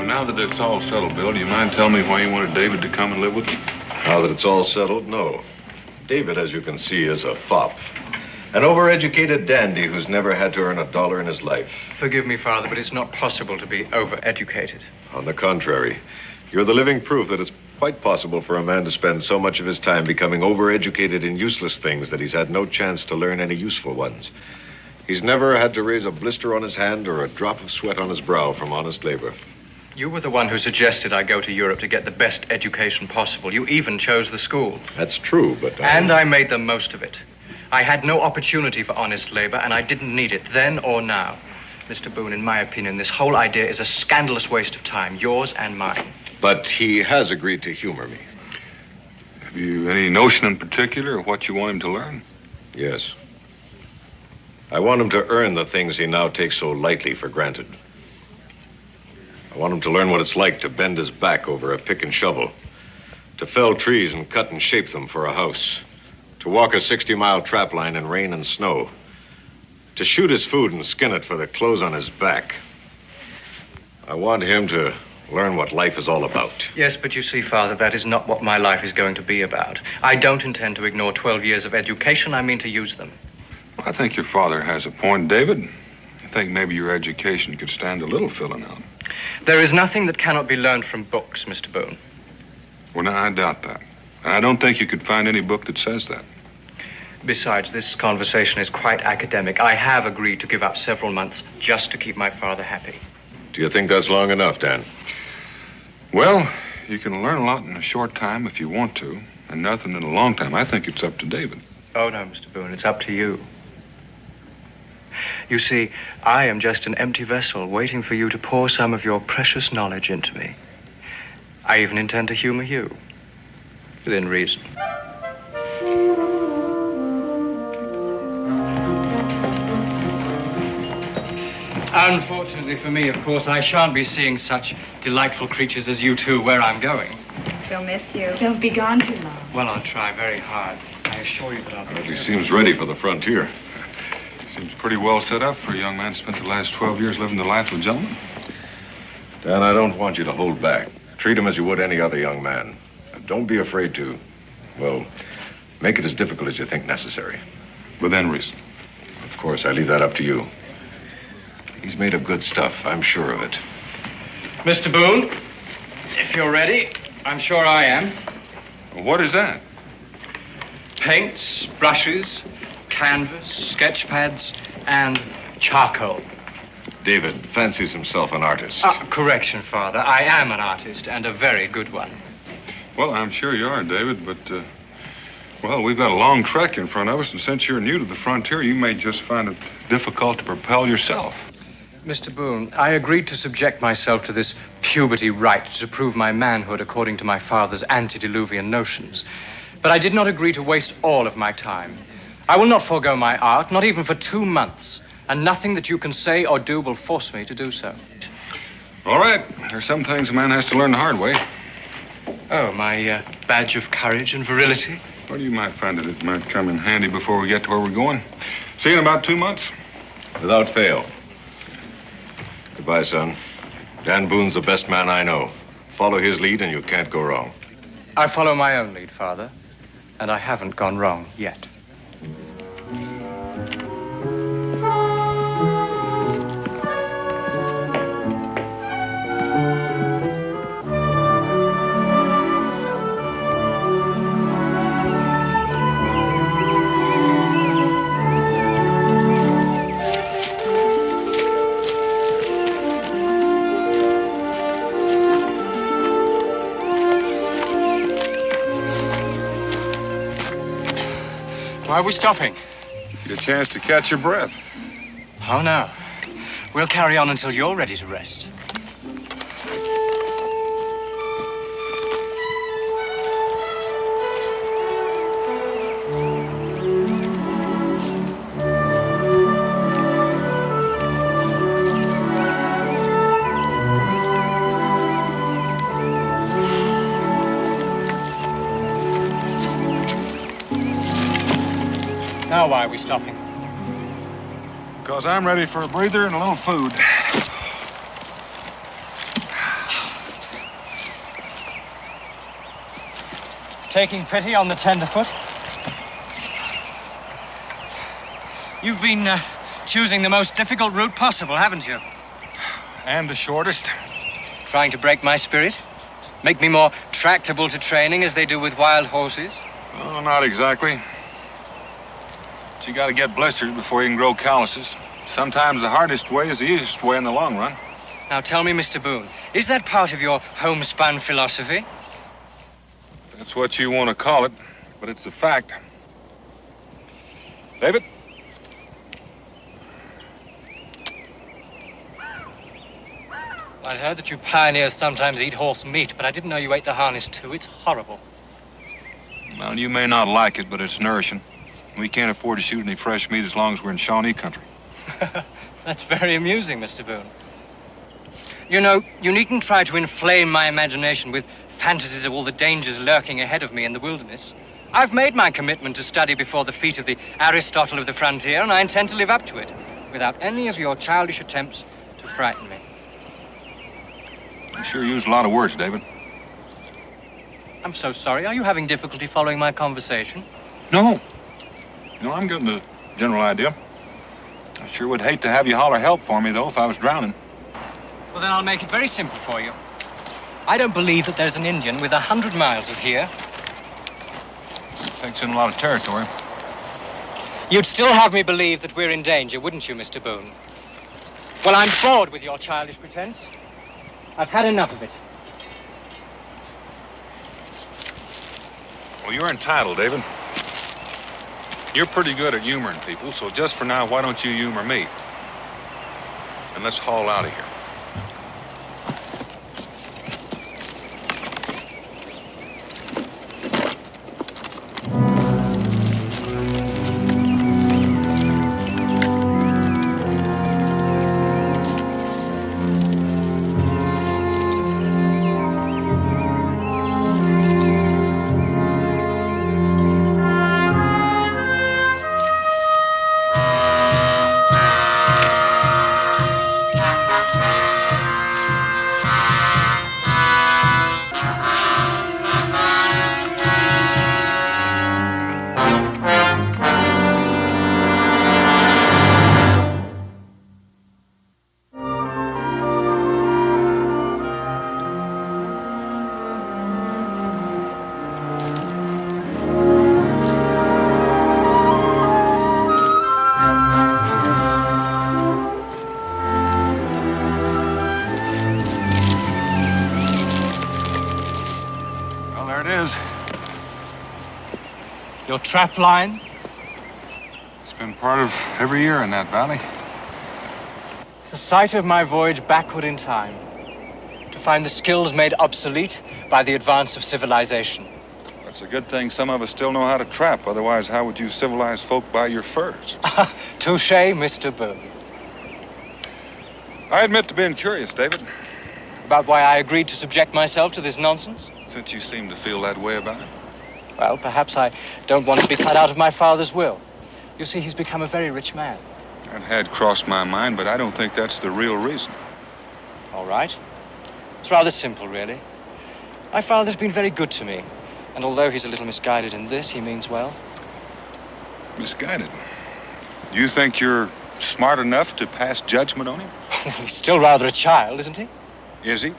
Now that it's all settled, Bill, do you mind telling me why you wanted David to come and live with you? Now that it's all settled, no. David, as you can see, is a fop. An overeducated dandy who's never had to earn a dollar in his life. Forgive me, Father, but it's not possible to be overeducated. On the contrary, you're the living proof that it's quite possible for a man to spend so much of his time becoming overeducated in useless things that he's had no chance to learn any useful ones. He's never had to raise a blister on his hand or a drop of sweat on his brow from honest labor. You were the one who suggested I go to Europe to get the best education possible. You even chose the school. That's true, but And I made the most of it. I had no opportunity for honest labor, and I didn't need it then or now. Mr. Boone, in my opinion, this whole idea is a scandalous waste of time, yours and mine. But he has agreed to humor me. Have you any notion in particular of what you want him to learn? Yes. I want him to earn the things he now takes so lightly for granted. I want him to learn what it's like to bend his back over a pick and shovel, to fell trees and cut and shape them for a house, to walk a 60-mile trap line in rain and snow, to shoot his food and skin it for the clothes on his back. I want him to learn what life is all about. Yes, but you see, Father, that is not what my life is going to be about. I don't intend to ignore 12 years of education. I mean to use them. Well, I think your father has a point, David. I think maybe your education could stand a little filling out. There is nothing that cannot be learned from books, Mr. Boone. Well, now, I doubt that. I don't think you could find any book that says that. Besides, this conversation is quite academic. I have agreed to give up several months just to keep my father happy. Do you think that's long enough, Dan? Well, you can learn a lot in a short time if you want to, and nothing in a long time. I think it's up to David. Oh, no, Mr. Boone, it's up to you. You see, I am just an empty vessel waiting for you to pour some of your precious knowledge into me. I even intend to humor you, within reason. Unfortunately for me, of course, I shan't be seeing such delightful creatures as you two where I'm going. We'll miss you. Don't be gone too long. Well, I'll try very hard. I assure you that I'll... Well, he seems ready for the frontier. Seems pretty well set up for a young man spent the last 12 years living the life of a gentleman. Dan, I don't want you to hold back. Treat him as you would any other young man. And don't be afraid to, well, make it as difficult as you think necessary. Within reason. Of course, I leave that up to you. He's made of good stuff, I'm sure of it. Mr. Boone, if you're ready, I'm sure I am. What is that? Paints, brushes, canvas, sketch pads, and charcoal. David fancies himself an artist. Correction, Father. I am an artist, and a very good one. Well, I'm sure you are, David, but, well, we've got a long trek in front of us, and since you're new to the frontier, you may just find it difficult to propel yourself. Mr. Boone, I agreed to subject myself to this puberty rite to prove my manhood according to my father's antediluvian notions. But I did not agree to waste all of my time. I will not forego my art, not even for 2 months, and nothing that you can say or do will force me to do so. All right. There's some things a man has to learn the hard way. Oh, my badge of courage and virility? Well, you might find that it might come in handy before we get to where we're going. See you in about 2 months. Without fail. Goodbye, son. Dan Boone's the best man I know. Follow his lead and you can't go wrong. I follow my own lead, Father, and I haven't gone wrong yet. Why are we stopping? Get a chance to catch your breath. Oh, no. We'll carry on until you're ready to rest. Now why are we stopping? Because I'm ready for a breather and a little food. Taking pity on the tenderfoot? You've been choosing the most difficult route possible, haven't you? And the shortest. Trying to break my spirit? Make me more tractable to training as they do with wild horses? Oh, not exactly. But you gotta get blisters before you can grow calluses. Sometimes the hardest way is the easiest way in the long run. Now tell me, Mr. Boone, is that part of your homespun philosophy? That's what you want to call it, but it's a fact. David? I heard that you pioneers sometimes eat horse meat, but I didn't know you ate the harness too. It's horrible. Well, you may not like it, but it's nourishing. We can't afford to shoot any fresh meat as long as we're in Shawnee country. That's very amusing, Mr. Boone. You know, you needn't try to inflame my imagination with fantasies of all the dangers lurking ahead of me in the wilderness. I've made my commitment to study before the feet of the Aristotle of the frontier, and I intend to live up to it, without any of your childish attempts to frighten me. You sure used a lot of words, David. I'm so sorry. Are you having difficulty following my conversation? No. No, I'm getting the general idea. I sure would hate to have you holler help for me, though, if I was drowning. Well, then I'll make it very simple for you. I don't believe that there's an Indian within 100 miles of here. Takes in a lot of territory. You'd still have me believe that we're in danger, wouldn't you, Mr. Boone? Well, I'm bored with your childish pretense. I've had enough of it. Well, you're entitled, David. You're pretty good at humoring people, so just for now, why don't you humor me? And let's haul out of here. Your trap line? It's been part of every year in that valley. The site of my voyage backward in time, to find the skills made obsolete by the advance of civilization. That's a good thing some of us still know how to trap. Otherwise, how would you civilize folk buy your furs? Touché, Mr. Boone. I admit to being curious, David. About why I agreed to subject myself to this nonsense? Since you seem to feel that way about it. Well, perhaps I don't want to be cut out of my father's will. You see, he's become a very rich man. That had crossed my mind, but I don't think that's the real reason. All right. It's rather simple, really. My father's been very good to me. And although he's a little misguided in this, he means well. Misguided? You think you're smart enough to pass judgment on him? He's still rather a child, isn't he? Is he?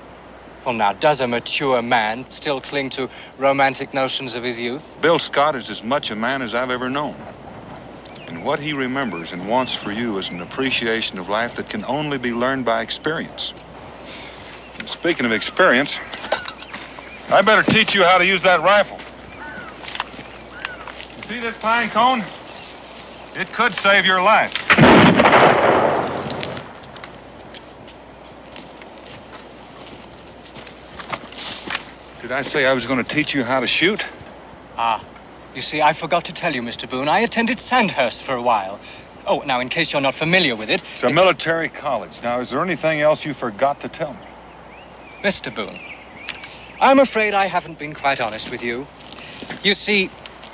Well, now, does a mature man still cling to romantic notions of his youth? Bill Scott is as much a man as I've ever known. And what he remembers and wants for you is an appreciation of life that can only be learned by experience. And speaking of experience, I better teach you how to use that rifle. You see this pine cone? It could save your life. Did I say I was going to teach you how to shoot? Ah, you see, I forgot to tell you, Mr. Boone. I attended Sandhurst for a while. Oh, now, in case you're not familiar with it... It's a military college. Now, is there anything else you forgot to tell me? Mr. Boone, I'm afraid I haven't been quite honest with you. You see,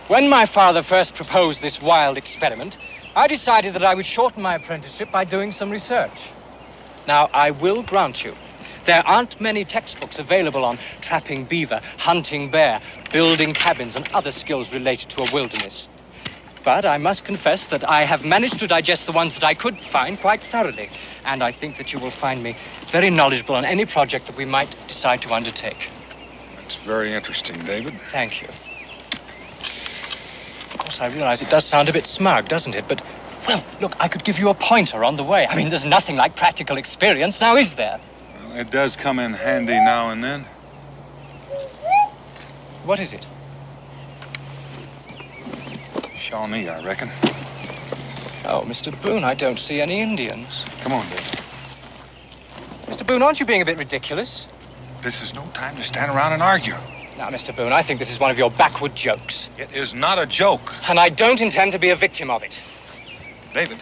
when my father first proposed this wild experiment, I decided that I would shorten my apprenticeship by doing some research. Now, I will grant you, there aren't many textbooks available on trapping beaver, hunting bear, building cabins, and other skills related to a wilderness. But I must confess that I have managed to digest the ones that I could find quite thoroughly, and I think that you will find me very knowledgeable on any project that we might decide to undertake. That's very interesting, David. Thank you. Of course, I realize it does sound a bit smug, doesn't it? But, well, look, I could give you a pointer on the way. I mean, there's nothing like practical experience, now is there? Well, it does come in handy now and then. What is it? Shawnee, I reckon. Oh, Mr. Boone, I don't see any Indians. Come on, David. Mr. Boone, aren't you being a bit ridiculous? This is no time to stand around and argue. Now, Mr. Boone, I think this is one of your backward jokes. It is not a joke. And I don't intend to be a victim of it. David.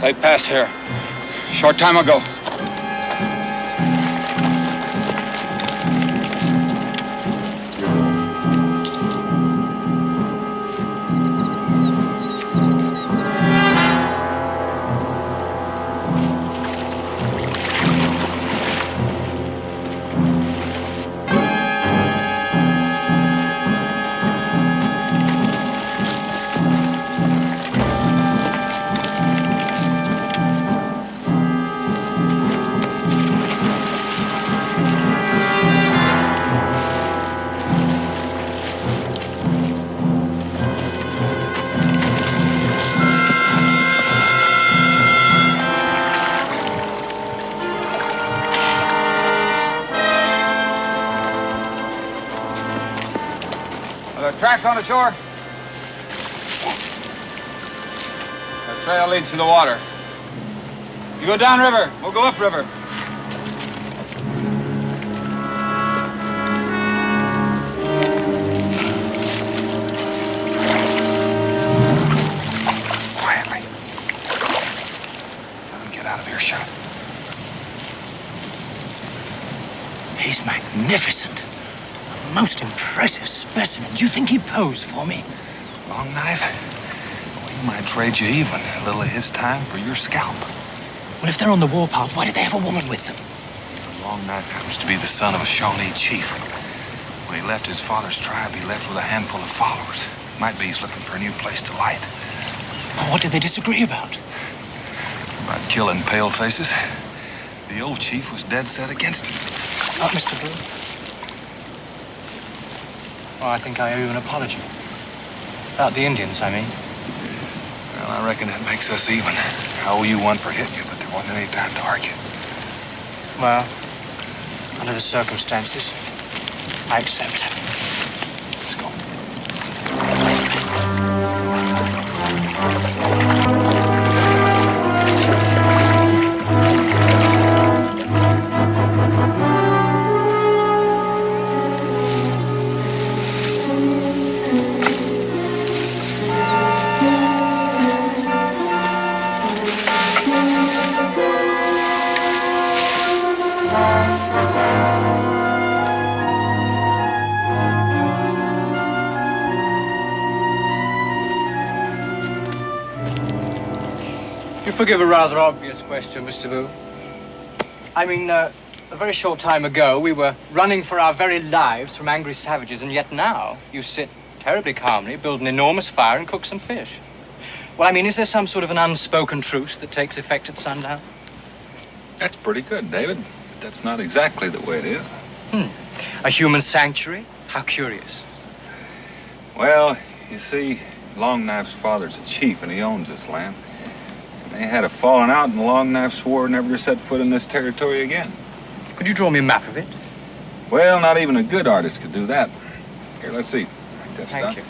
They passed here. Short time ago. Tracks on the shore? The trail leads to the water. You go downriver, we'll go upriver. Quietly. Let him get out of earshot. He's magnificent. Most impressive specimen. Do you think he'd pose for me? Long knife? Well, he might trade you even. A little of his time for your scalp. Well, if they're on the warpath, why did they have a woman with them? The long knife happens to be the son of a Shawnee chief. When he left his father's tribe, he left with a handful of followers. Might be he's looking for a new place to light. Well, what did they disagree about? About killing pale faces. The old chief was dead set against him. Mr. Boone. Well, I think I owe you an apology. About the Indians, I mean. Well, I reckon that makes us even. I owe you one for hitting you, but there wasn't any time to argue. Well, under the circumstances, I accept. Let's go. forgive a rather obvious question, Mr. Boone. I mean, a very short time ago, we were running for our very lives from angry savages, and yet now you sit terribly calmly, build an enormous fire, and cook some fish. Well, I mean, is there some sort of an unspoken truce that takes effect at sundown? That's pretty good, David. But that's not exactly the way it is. A human sanctuary? How curious. Well, you see, Long Knife's father's a chief, and he owns this land. And they had a falling out, and Long Knife swore never to set foot in this territory again. Could you draw me a map of it? Well, not even a good artist could do that. Here, let's see. That's Thank you.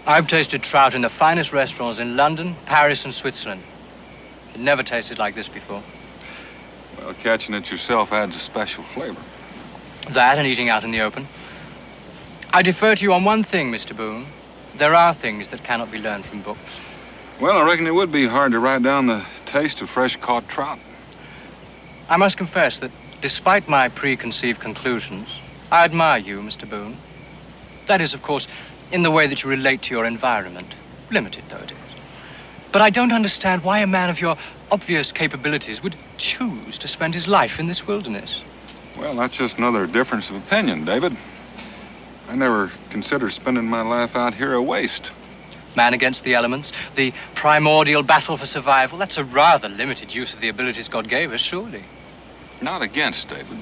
I've tasted trout in the finest restaurants in London, Paris, and Switzerland. It never tasted like this before. Well, catching it yourself adds a special flavor. That and eating out in the open. I defer to you on one thing, Mr. Boone. There are things that cannot be learned from books. Well, I reckon it would be hard to write down the taste of fresh-caught trout. I must confess that, despite my preconceived conclusions, I admire you, Mr. Boone. That is, of course, in the way that you relate to your environment, limited though it is. But I don't understand why a man of your obvious capabilities would choose to spend his life in this wilderness. Well, that's just another difference of opinion, David. I never consider spending my life out here a waste. Man against the elements, the primordial battle for survival, that's a rather limited use of the abilities God gave us, surely. Not against, David.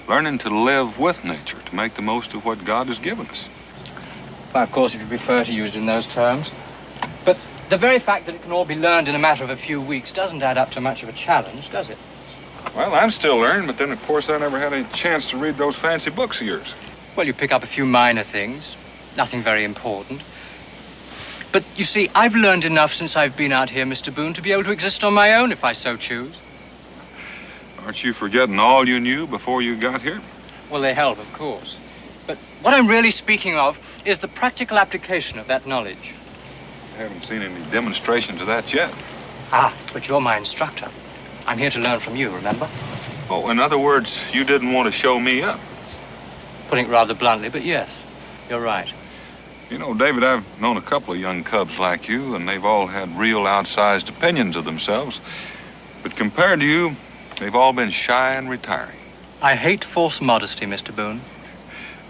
Learning to live with nature, to make the most of what God has given us. Well, of course, if you prefer to use it in those terms. But the very fact that it can all be learned in a matter of a few weeks doesn't add up to much of a challenge, does it? Well, I'm still learning, but then, of course, I never had any chance to read those fancy books of yours. Well, you pick up a few minor things, nothing very important. But, you see, I've learned enough since I've been out here, Mr. Boone, to be able to exist on my own if I so choose. Aren't you forgetting all you knew before you got here? Well, they help, of course. But what I'm really speaking of is the practical application of that knowledge. I haven't seen any demonstrations of that yet. Ah, but you're my instructor. I'm here to learn from you, remember? Oh, in other words, you didn't want to show me up. Putting it rather bluntly, but yes, you're right. You know, David, I've known a couple of young cubs like you, and they've all had real outsized opinions of themselves. But compared to you, they've all been shy and retiring. I hate false modesty, Mr. Boone.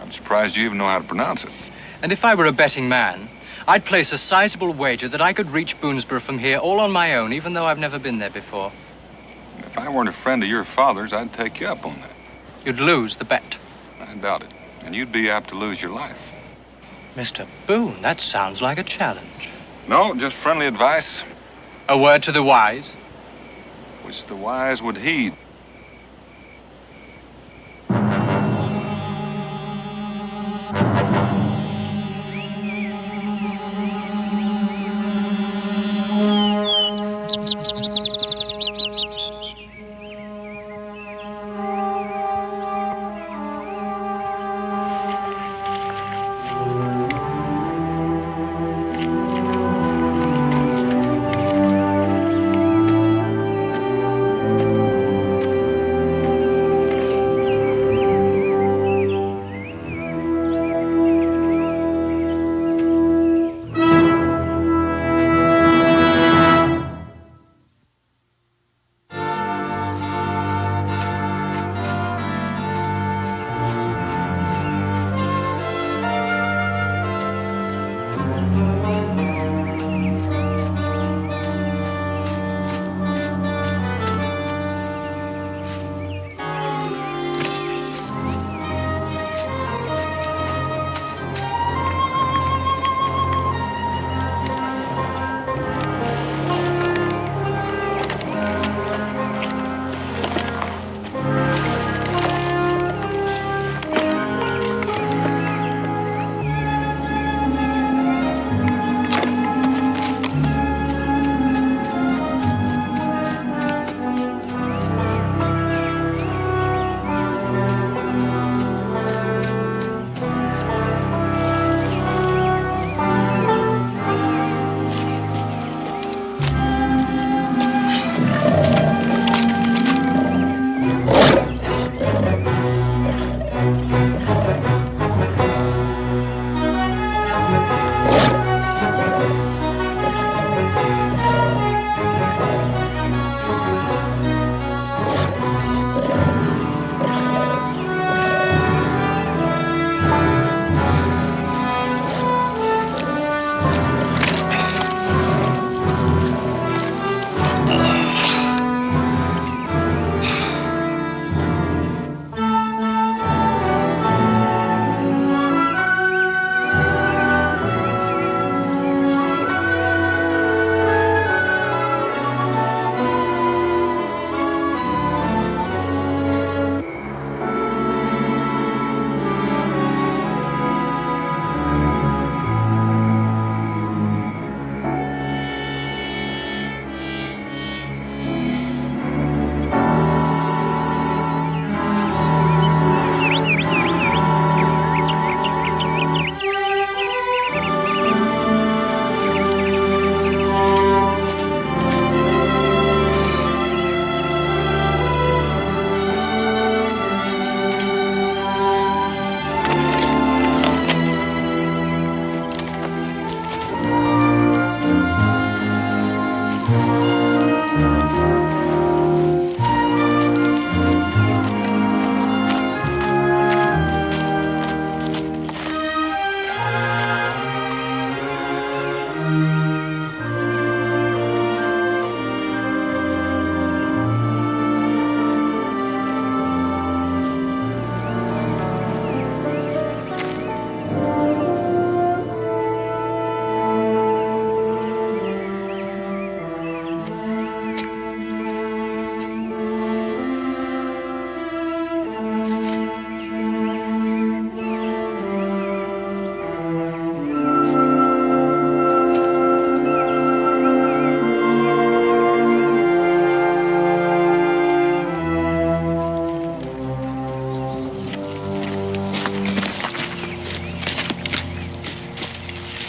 I'm surprised you even know how to pronounce it. And if I were a betting man, I'd place a sizable wager that I could reach Boonesboro from here all on my own, even though I've never been there before. If I weren't a friend of your father's, I'd take you up on that. You'd lose the bet. I doubt it. And you'd be apt to lose your life. Mr. Boone, that sounds like a challenge. No, just friendly advice. A word to the wise? Which the wise would heed.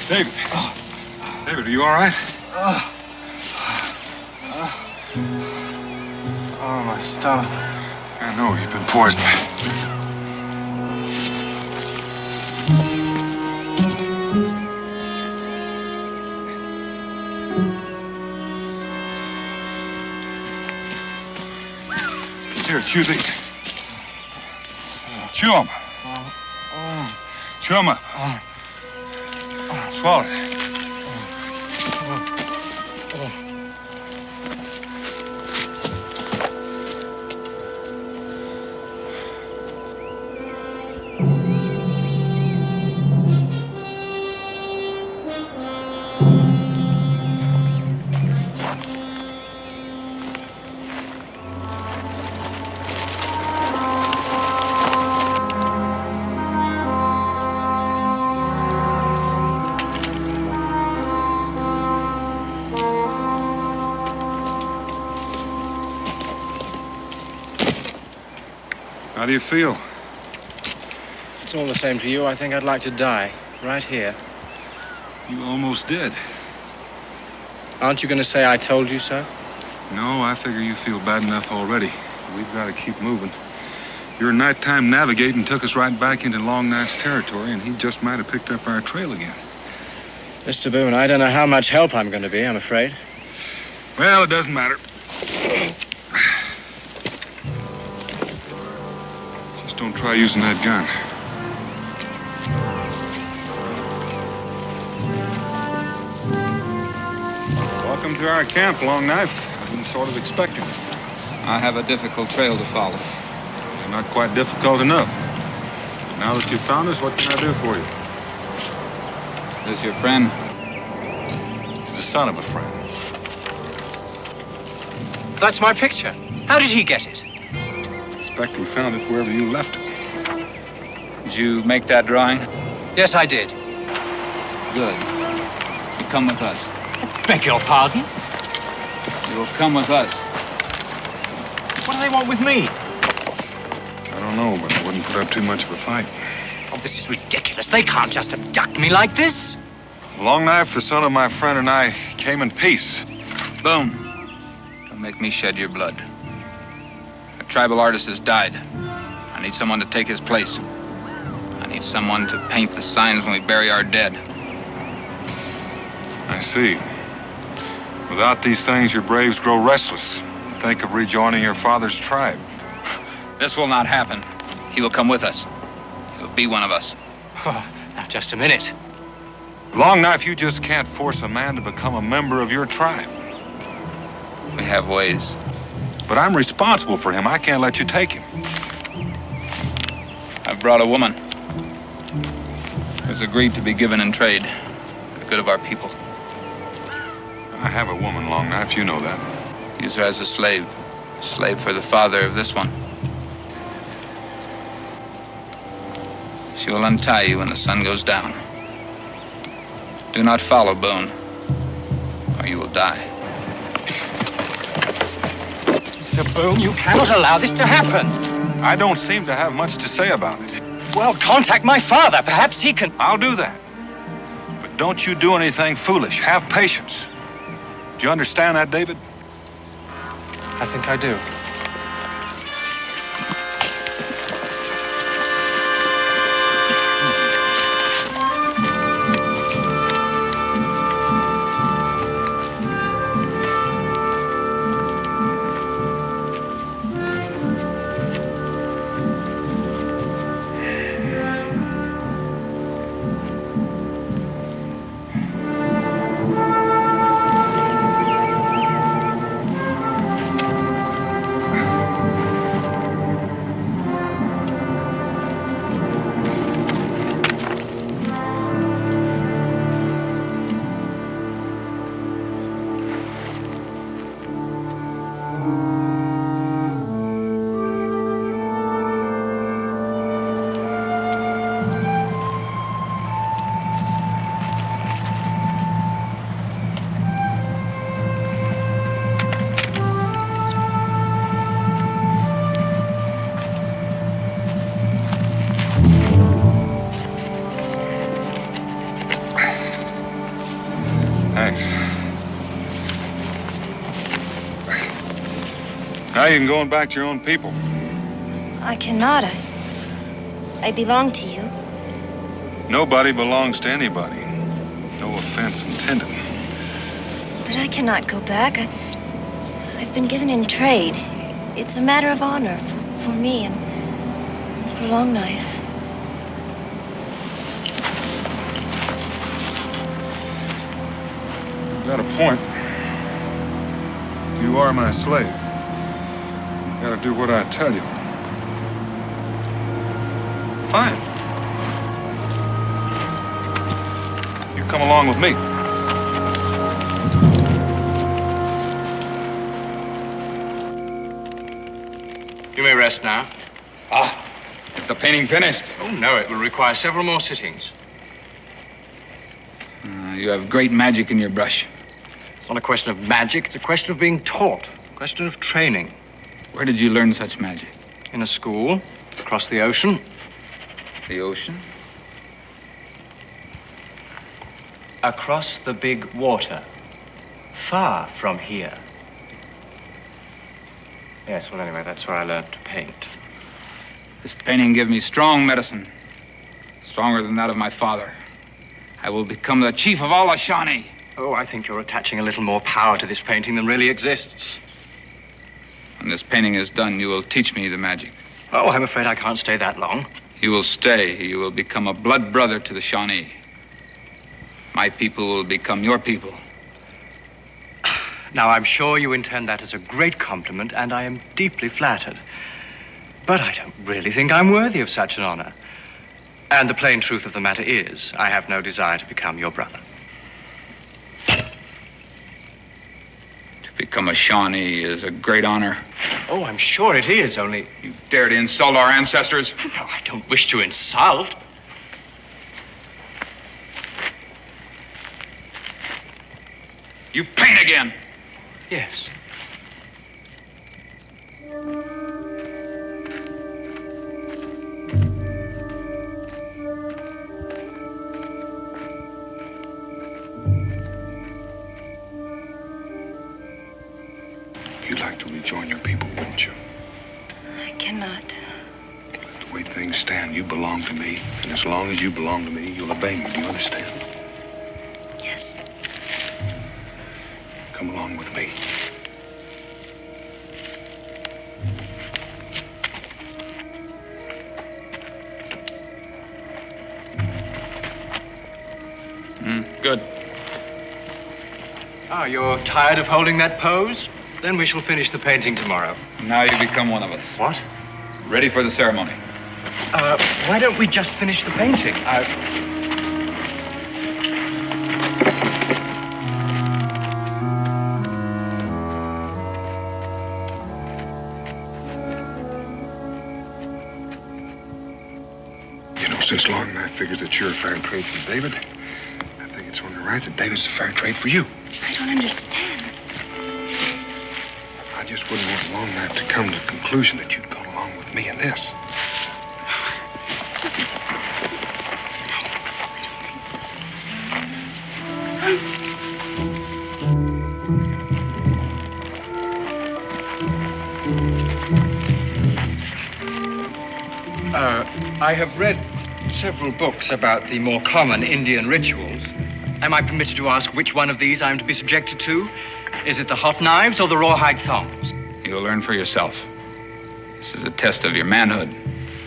David. David, are you all right? Oh, my stomach. I know, you've been poisoned. Here, chew these. Chew them. Chew them up. Swallow it. How do you feel? It's all the same to you. I think I'd like to die. Right here. You almost did. Aren't you going to say I told you so? No, I figure you feel bad enough already. We've got to keep moving. Your nighttime navigating took us right back into Long Knife's territory, and he just might have picked up our trail again. Mr. Boone, I don't know how much help I'm going to be, I'm afraid. Well, it doesn't matter. Just don't try using that gun. Welcome to our camp, Long Knife. I've been sort of expecting it. I have a difficult trail to follow. You're not quite difficult enough. Now that you've found us, what can I do for you? This your friend? He's the son of a friend. That's my picture. How did he get it? I suspect we found it wherever you left it. Did you make that drawing? Yes, I did. Good. You come with us. Beg your pardon? You will come with us. What do they want with me? I don't know, but I wouldn't put up too much of a fight. Oh, this is ridiculous. They can't just abduct me like this. Long Knife, the son of my friend, and I came in peace. Boone, don't make me shed your blood. A tribal artist has died. I need someone to take his place. I need someone to paint the signs when we bury our dead. I see. Without these things, your braves grow restless. Think of rejoining your father's tribe. This will not happen. He will come with us. He'll be one of us. Oh, now, just a minute. Long Knife, you just can't force a man to become a member of your tribe. We have ways. But I'm responsible for him. I can't let you take him. I've brought a woman who's agreed to be given in trade for the good of our people. I have a woman, Long Knife. You know that. Use her as a slave for the father of this one. She will untie you when the sun goes down. Do not follow, Boone, or you will die. Mr. Boone, you cannot allow this to happen. I don't seem to have much to say about it. Well, contact my father. Perhaps he can... I'll do that. But don't you do anything foolish. Have patience. Do you understand that, David? I think I do. How you going back to your own people? I cannot. I belong to you. Nobody belongs to anybody. No offense intended. But I cannot go back. I've been given in trade. It's a matter of honor for me and for Longknife. You got a point. You are my slave. You gotta do what I tell you. Fine. You come along with me. You may rest now. Ah, is the painting finished? Oh, no, it will require several more sittings. You have great magic in your brush. It's not a question of magic, it's a question of being taught, a question of training. Where did you learn such magic? In a school, across the ocean. The ocean? Across the big water. Far from here. Yes, well, anyway, that's where I learned to paint. This painting gives me strong medicine. Stronger than that of my father. I will become the chief of all the Shawnee. Oh, I think you're attaching a little more power to this painting than really exists. When this painting is done, you will teach me the magic. Oh, I'm afraid I can't stay that long. You will stay. You will become a blood brother to the Shawnee. My people will become your people. Now, I'm sure you intend that as a great compliment, and I am deeply flattered. But I don't really think I'm worthy of such an honor. And the plain truth of the matter is, I have no desire to become your brother. To become a Shawnee is a great honor. Oh, I'm sure it is, only... You dare to insult our ancestors? No, I don't wish to insult. You paint again. Yes. You'd like to rejoin your people, wouldn't you? I cannot. The way things stand, you belong to me. And as long as you belong to me, you'll obey me. Do you understand? Yes. Come along with me. Good. Ah, you're tired of holding that pose? Then we shall finish the painting tomorrow. Now you become one of us. What? Ready for the ceremony. Why don't we just finish the painting? You know, since Longknife figures that you're a fair trade for David, I think it's only right that David's a fair trade for you. I don't understand. I just wouldn't want Longknife to come to the conclusion that you'd gone along with me in this. I have read several books about the more common Indian rituals. Am I permitted to ask which one of these I am to be subjected to? Is it the hot knives or the rawhide thongs? You'll learn for yourself. This is a test of your manhood,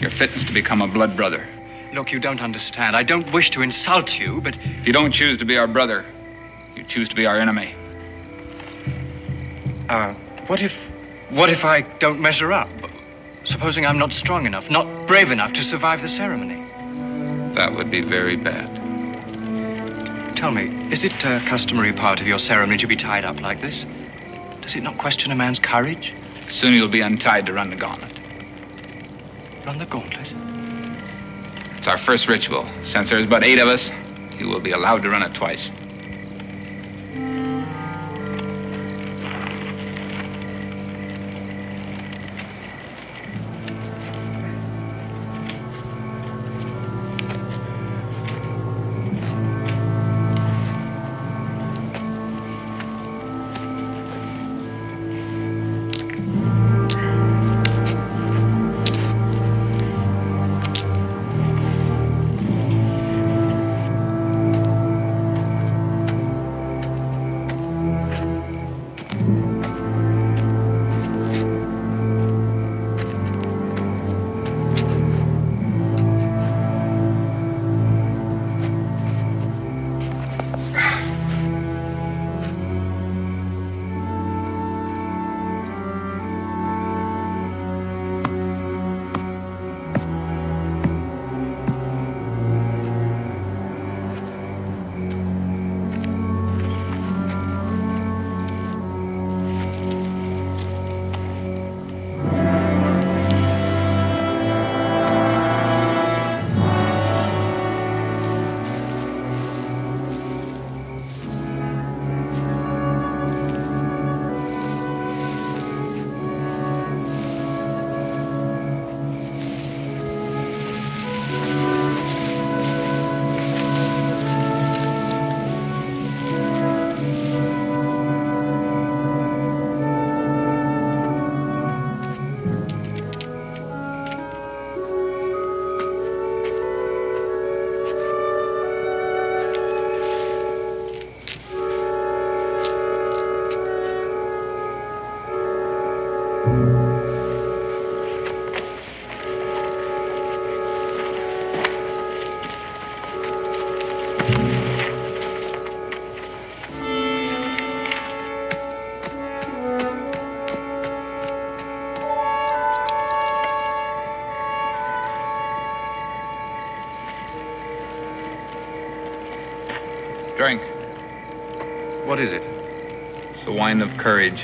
your fitness to become a blood brother. Look, you don't understand. I don't wish to insult you, but... You don't choose to be our brother. You choose to be our enemy. What if I don't measure up? Supposing I'm not strong enough, not brave enough to survive the ceremony? That would be very bad. Tell me, is it a customary part of your ceremony to be tied up like this? Does it not question a man's courage? Soon you'll be untied to run the gauntlet. Run the gauntlet? It's our first ritual. Since there's but 8 of us, you will be allowed to run it twice. Drink. What is it? It's the wine of courage.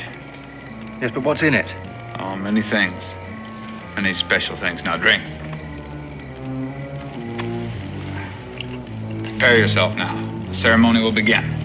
Yes, but what's in it? Oh, many things. Many special things. Now drink. Prepare yourself now. The ceremony will begin.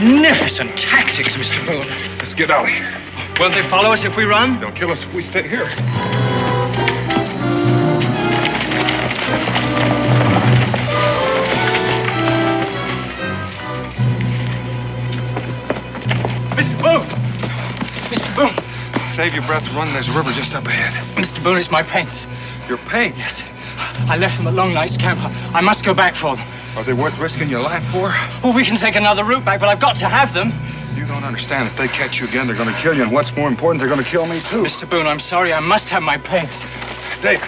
Magnificent tactics, Mr. Boone. Let's get out of here. Won't they follow us if we run? They'll kill us if we stay here. Mr. Boone! Mr. Boone! Save your breath, run. There's a river just up ahead. Mr. Boone, it's my paints. Your paints? Yes. I left them at Long Night's camp. I must go back for them. Are they worth risking your life for? Well, we can take another route back, but I've got to have them. You don't understand. If they catch you again, they're going to kill you. And what's more important, they're going to kill me, too. Mr. Boone, I'm sorry. I must have my paints. David.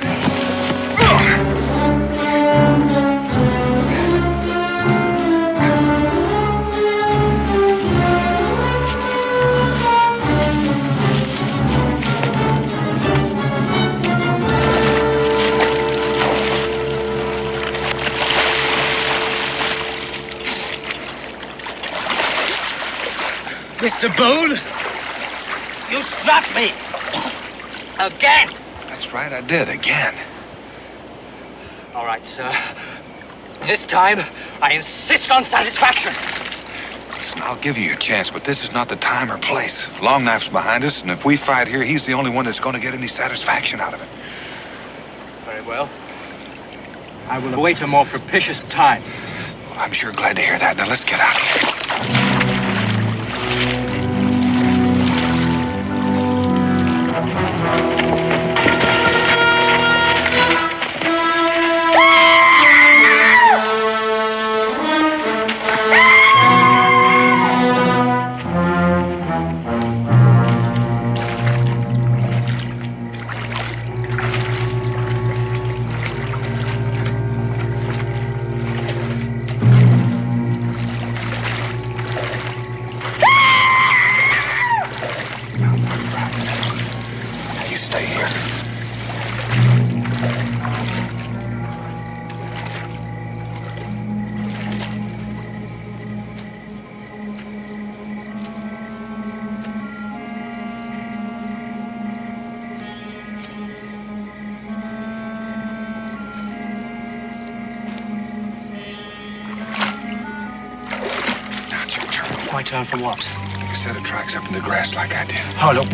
Mr. Boone, you struck me. Again. That's right, I did, again. All right, sir. This time, I insist on satisfaction. Listen, I'll give you a chance, but this is not the time or place. Long Knife's behind us, and if we fight here, he's the only one that's going to get any satisfaction out of it. Very well. I will await a more propitious time. Well, I'm sure glad to hear that. Now, let's get out of here. Turn for what? Take a set of tracks up in the grass like I did. Oh, look,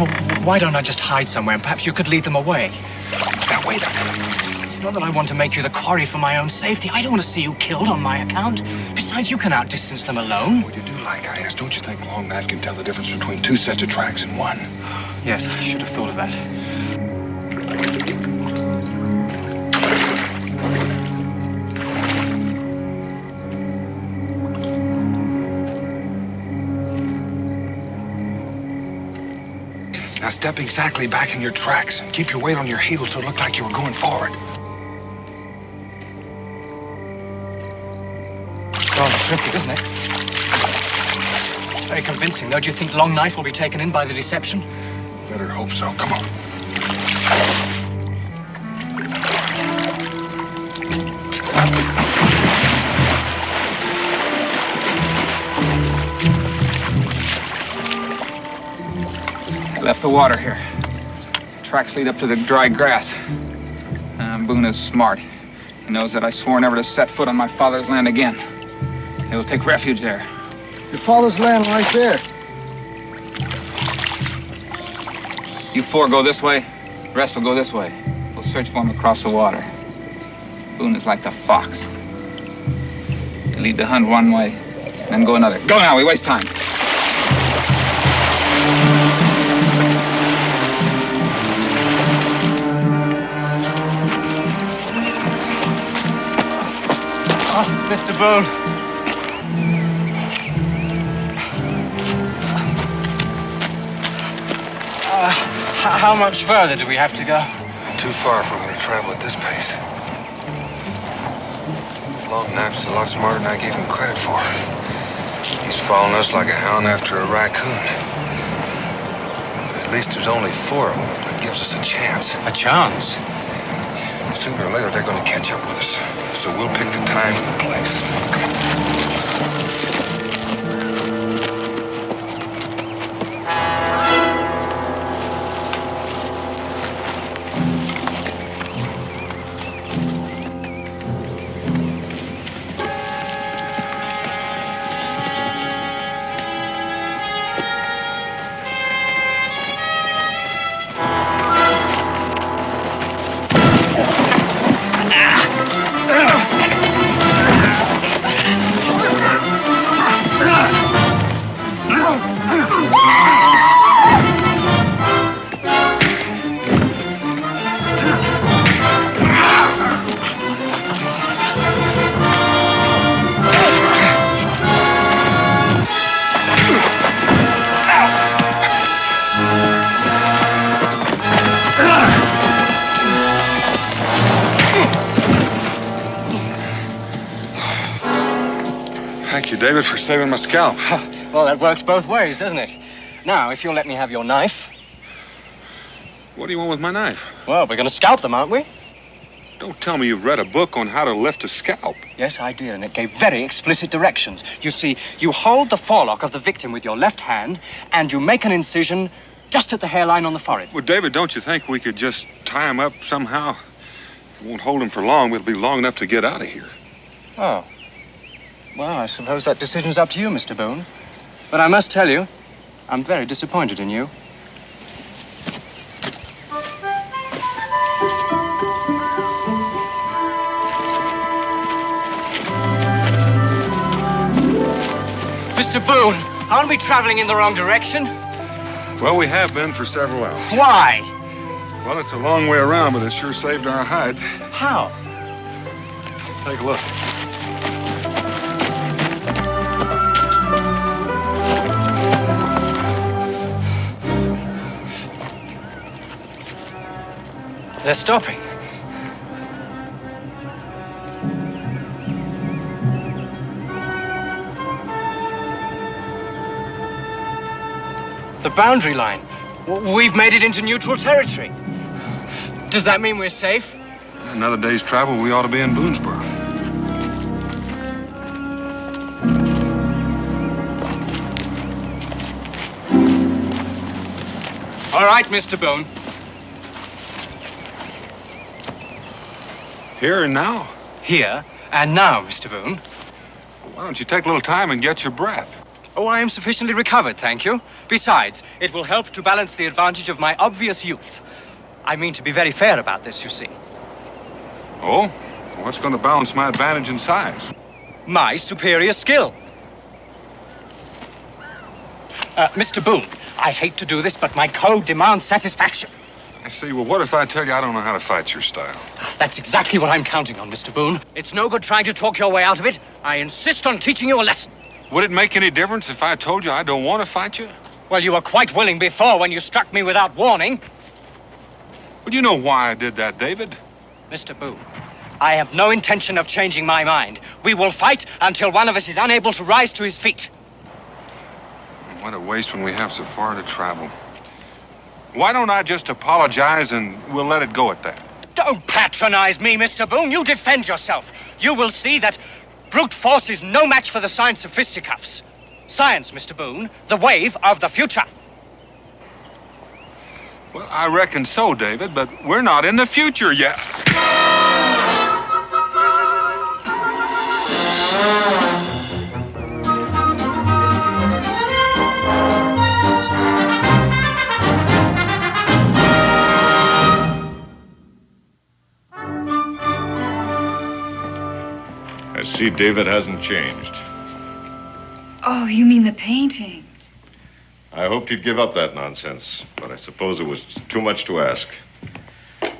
why don't I just hide somewhere and perhaps you could lead them away? Now, wait a minute. It's not that I want to make you the quarry for my own safety. I don't want to see you killed on my account. Besides, you can outdistance them alone. Well, you do like I asked. Don't you think Long Knife can tell the difference between two sets of tracks and one? Yes, I should have thought of that. Now step exactly back in your tracks and keep your weight on your heels so it looked like you were going forward. Rather tricky, isn't it? It's very convincing, though. Do you think Long Knife will be taken in by the deception? Better hope so. Come on. left the water here. Tracks lead up to the dry grass. Boone is smart. He knows that I swore never to set foot on my father's land again. He'll take refuge there. Your father's land right there. You four go this way, the rest will go this way. We'll search for him across the water. Boone is like the fox. You lead the hunt one way, then go another. Go now, we waste time. Mr. Boone. How much further do we have to go? Too far if we're going to travel at this pace. Long Knife's a lot smarter than I gave him credit for. He's following us like a hound after a raccoon. At least there's only 4 of them. That gives us a chance. A chance? Sooner or later, they're going to catch up with us. So we'll pick the time and the place. David, for saving my scalp. Well, that works both ways, doesn't it? Now, if you'll let me have your knife. What do you want with my knife? Well, we're going to scalp them, aren't we? Don't tell me you've read a book on how to lift a scalp. Yes, I did, and it gave very explicit directions. You see, you hold the forelock of the victim with your left hand, and you make an incision just at the hairline on the forehead. Well, David, don't you think we could just tie him up somehow? It won't hold him for long. It'll be long enough to get out of here. Oh. Well, I suppose that decision's up to you, Mr. Boone. But I must tell you, I'm very disappointed in you. Mr. Boone, aren't we traveling in the wrong direction? Well, we have been for several hours. Why? Well, it's a long way around, but it sure saved our hides. How? Take a look. They're stopping. The boundary line. We've made it into neutral territory. Does that mean we're safe? Another day's travel, we ought to be in Boonesboro. All right, Mr. Boone. Here and now? Here and now, Mr. Boone. Why don't you take a little time and get your breath? Oh, I am sufficiently recovered, thank you. Besides, it will help to balance the advantage of my obvious youth. I mean to be very fair about this, you see. Oh? What's going to balance my advantage in size? My superior skill. Mr. Boone, I hate to do this, but my code demands satisfaction. I see. Well, what if I tell you I don't know how to fight your style? That's exactly what I'm counting on, Mr. Boone. It's no good trying to talk your way out of it. I insist on teaching you a lesson. Would it make any difference if I told you I don't want to fight you? Well, you were quite willing before when you struck me without warning. Well, you know why I did that, David. Mr. Boone, I have no intention of changing my mind. We will fight until one of us is unable to rise to his feet. What a waste when we have so far to travel. Why don't I just apologize and we'll let it go at that? Don't patronize me, Mr. Boone. You defend yourself. You will see that brute force is no match for the science of fisticuffs. Science, Mr. Boone, the wave of the future. Well, I reckon so, David, but we're not in the future yet. I see David hasn't changed. Oh, you mean the painting? I hoped he'd give up that nonsense, but I suppose it was too much to ask.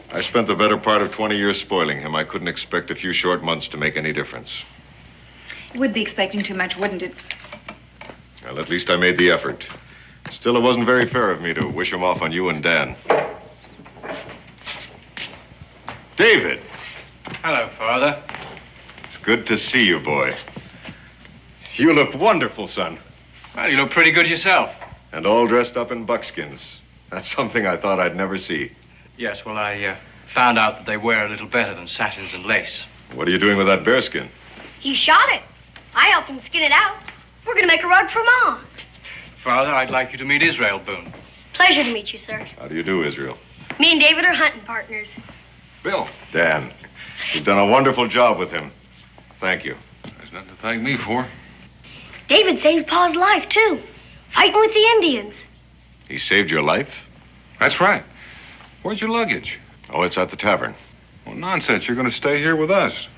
I spent the better part of 20 years spoiling him. I couldn't expect a few short months to make any difference. You would be expecting too much, wouldn't it? Well, at least I made the effort. Still, it wasn't very fair of me to wish him off on you and Dan. David! Hello, Father. It's good to see you, boy. You look wonderful, son. Well, you look pretty good yourself. And all dressed up in buckskins. That's something I thought I'd never see. Yes, well, I found out that they wear a little better than satins and lace. What are you doing with that bearskin? He shot it. I helped him skin it out. We're going to make a rug for Mom. Father, I'd like you to meet Israel Boone. Pleasure to meet you, sir. How do you do, Israel? Me and David are hunting partners. Bill. Dan, you've done a wonderful job with him. Thank you. There's nothing to thank me for. David saved Pa's life, too. Fighting with the Indians. He saved your life? That's right. Where's your luggage? Oh, it's at the tavern. Well, nonsense. You're going to stay here with us.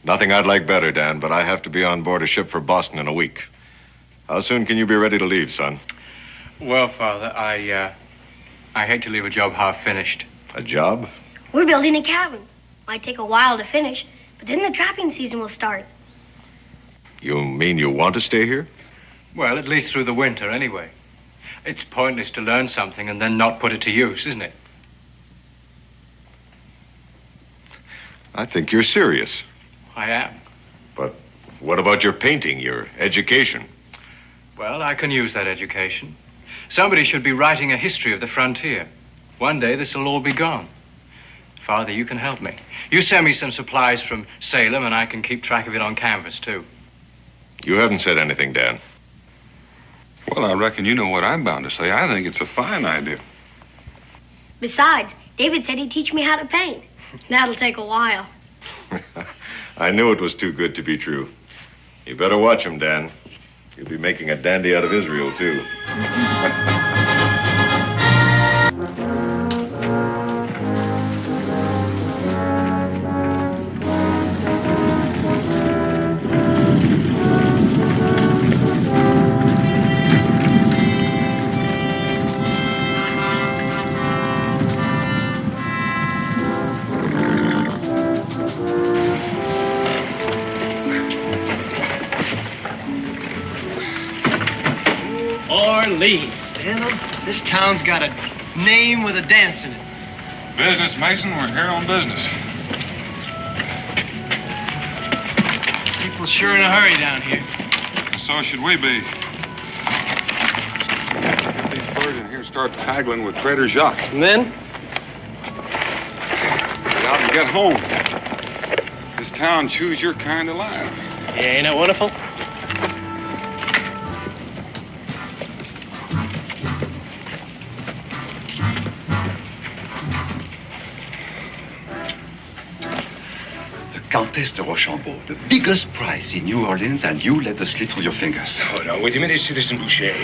Nothing I'd like better, Dan, but I have to be on board a ship for Boston in a week. How soon can you be ready to leave, son? Well, Father, I hate to leave a job half finished. A job? We're building a cabin. Might take a while to finish, but then the trapping season will start. You mean you want to stay here? Well, at least through the winter, anyway. It's pointless to learn something and then not put it to use, isn't it? I think you're serious. I am. But what about your painting, your education? Well, I can use that education. Somebody should be writing a history of the frontier. One day, this will all be gone. Father, you can help me. You send me some supplies from Salem, and I can keep track of it on canvas, too. You haven't said anything, Dan. Well, I reckon you know what I'm bound to say. I think it's a fine idea. Besides, David said he'd teach me how to paint. That'll take a while. I knew it was too good to be true. You better watch him, Dan. You'll be making a dandy out of Israel, too. Orleans, Daniel. This town's got a name with a dance in it. Business, Mason. We're here on business. People sure in a hurry down here. So should we be. Get these birds in here and start haggling with Trader Jacques. And then? Get out and get home. This town chews your kind alive. Yeah, ain't that wonderful? Countess de Rochambeau, the biggest prize in New Orleans, and you let us slip through your fingers. Oh, no, wait a minute, Citizen Boucher.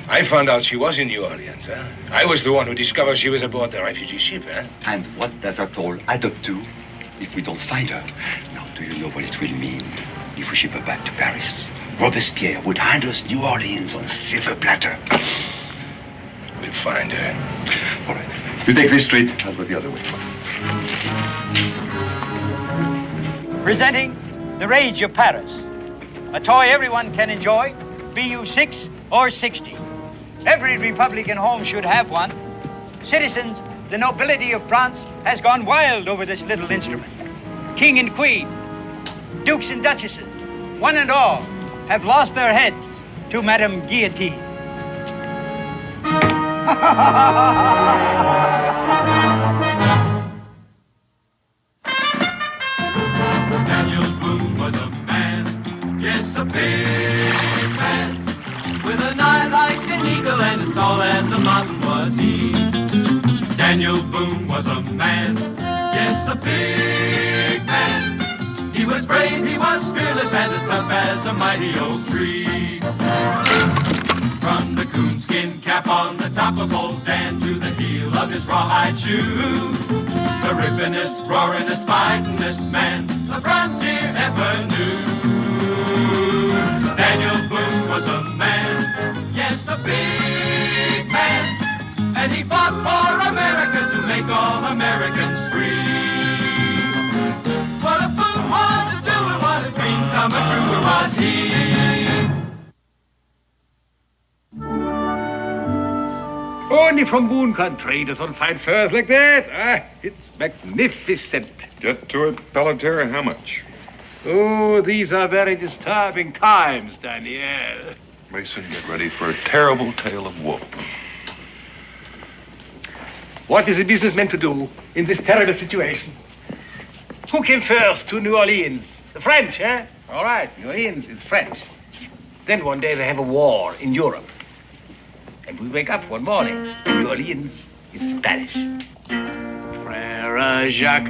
I found out she was in New Orleans, huh? I was the one who discovered she was aboard the refugee ship, huh? And what does that all add up to if we don't find her? Now, do you know what it will mean if we ship her back to Paris? Robespierre would hand us New Orleans on a silver platter. We'll find her. All right. You take this street, I'll go the other way. Presenting The Rage of Paris, a toy everyone can enjoy, be you 6 or 60. Every Republican home should have one. Citizens, the nobility of France has gone wild over this little instrument. King and queen, dukes and duchesses, one and all, have lost their heads to Madame Guillotine. Daniel Boone was a man, yes, a big man, with an eye like an eagle and as tall as a mountain was he. Daniel Boone was a man, yes, a big man. He was brave, he was fearless, and as tough as a mighty oak tree. From the coonskin cap on the top of old Dan to the heel of his rawhide shoe, the rippinest, roaringest, fightingest man the frontier ever knew. Daniel Boone was a man, yes, a big man, and he fought for America to make all Americans free. What a Boone wanted to do and what a dream come true was he. Only from Boone country does one find furs like that. It's magnificent. Get to it, Pelletier. How much? Oh, these are very disturbing times, Daniel. Mason, get ready for a terrible tale of woe. What is a businessman to do in this terrible situation? Who came first to New Orleans? The French, eh? All right, New Orleans is French. Then one day they have a war in Europe. And we wake up one morning, New Orleans is Spanish. Frere Jacques,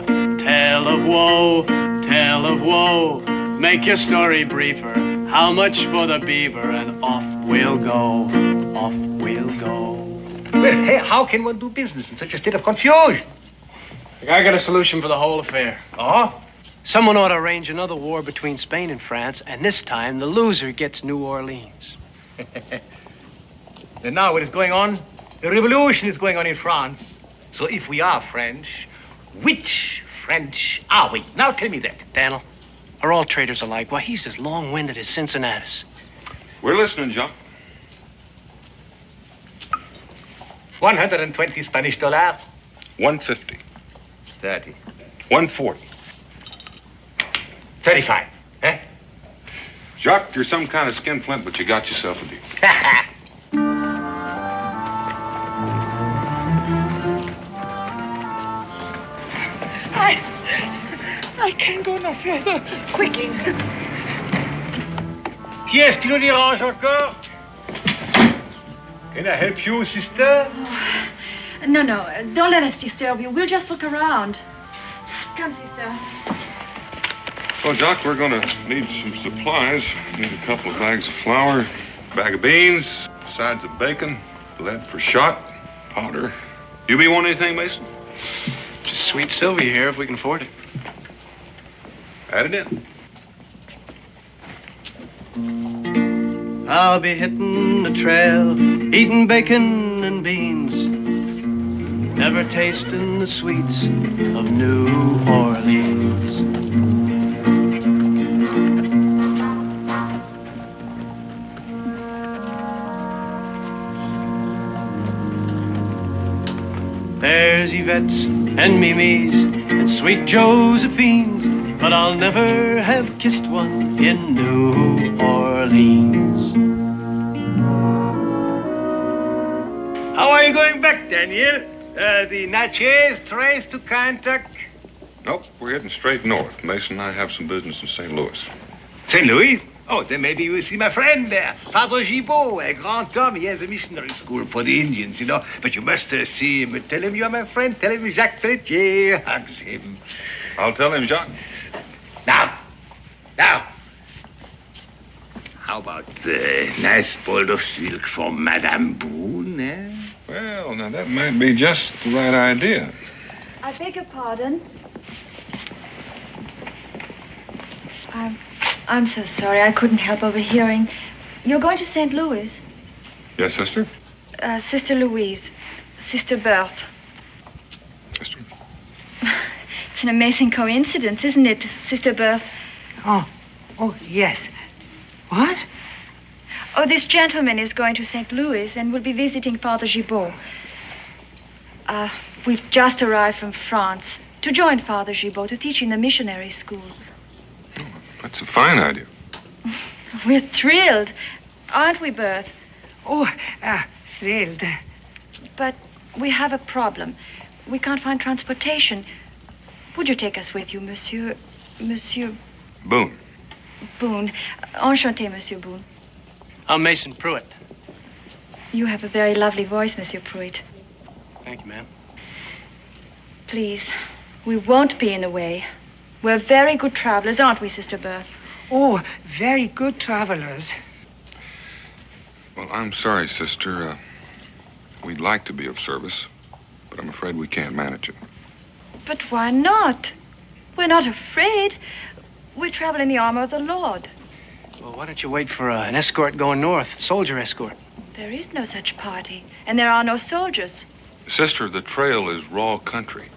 tale of woe, tale of woe. Make your story briefer. How much for the beaver? And off we'll go, off we'll go. Well, hey, how can one do business in such a state of confusion? I got a solution for the whole affair. Oh? Someone ought to arrange another war between Spain and France, and this time the loser gets New Orleans. And now what is going on? The revolution is going on in France. So if we are French, which French are we? Now tell me that. Daniel, are all traders alike? Why, he's as long-winded as Cincinnatus. We're listening, John. 120 Spanish dollars. 150. 30. 140. 35. Eh? Jacques, you're some kind of skinflint, but you got yourself a deal. I can't go no further. Quickly. Yes, tu nous déranges encore? Can I help you, sister? No, don't let us disturb you. We'll just look around. Come, sister. Well, Doc, we're going to need some supplies. Need a couple of bags of flour, bag of beans, sides of bacon, lead for shot, powder. You be want anything, Mason? Just sweet Sylvia here, if we can afford it. Add it in. I'll be hitting the trail, eating bacon and beans, never tasting the sweets of New Orleans. There's Yvette's and Mimi's and sweet Josephine's, but I'll never have kissed one in New Orleans. How are you going back, Daniel? The Natchez trace to Kentucky? Nope, we're heading straight north. Mason and I have some business in St. Louis. St. Louis? Oh, then maybe you will see my friend there, Father Gibault, a grand homme. He has a missionary school for the Indians, you know. But you must see him. Tell him you're my friend. Tell him Jacques Pelletier hugs him. I'll tell him, Jacques. Now. How about the nice ball of silk for Madame Boone, eh? Well, now that might be just the right idea. I beg your pardon. I'm so sorry. I couldn't help overhearing. You're going to St. Louis? Yes, sister? Sister Louise. Sister Berthe. Sister? It's an amazing coincidence, isn't it, Sister Berthe? Oh, yes. What? Oh, this gentleman is going to St. Louis and will be visiting Father Gibault. We've just arrived from France to join Father Gibault to teach in the missionary school. That's a fine idea. We're thrilled, aren't we, Berthe? Oh, thrilled. But we have a problem. We can't find transportation. Would you take us with you, Monsieur Boone. Boone? Enchanté, Monsieur Boone. I'm Mason Pruitt. You have a very lovely voice, Monsieur Pruitt. Thank you, ma'am. Please, we won't be in the way. We're very good travelers, aren't we, Sister Berth? Oh, very good travelers. Well, I'm sorry, sister. We'd like to be of service, but I'm afraid we can't manage it. But why not? We're not afraid. We travel in the armor of the Lord. Well, why don't you wait for an escort going north, soldier escort? There is no such party, and there are no soldiers. Sister, the trail is raw country.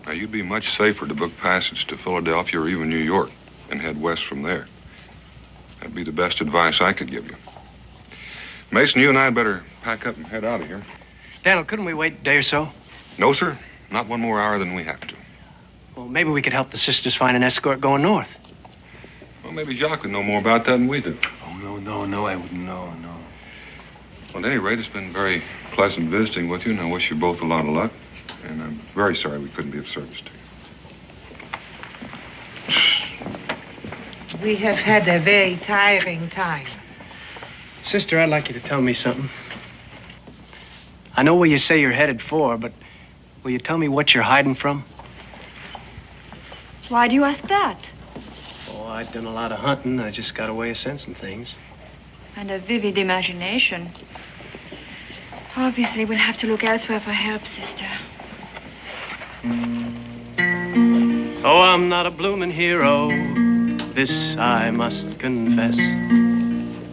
Now, you'd be much safer to book passage to Philadelphia or even New York and head west from there. That'd be the best advice I could give you. Mason, you and I'd better pack up and head out of here. Daniel, couldn't we wait a day or so? No, sir. Not one more hour than we have to. Well, maybe we could help the sisters find an escort going north. Well, maybe Jock would know more about that than we do. Oh, no, I wouldn't know, no. Well, at any rate, it's been very pleasant visiting with you, and I wish you both a lot of luck. And I'm very sorry we couldn't be of service to you. We have had a very tiring time. Sister, I'd like you to tell me something. I know where you say you're headed for, but will you tell me what you're hiding from? Why do you ask that? Oh, I've done a lot of hunting. I just got a way of sensing things. And a vivid imagination. Obviously, we'll have to look elsewhere for help, sister. Oh, I'm not a bloomin' hero, this I must confess.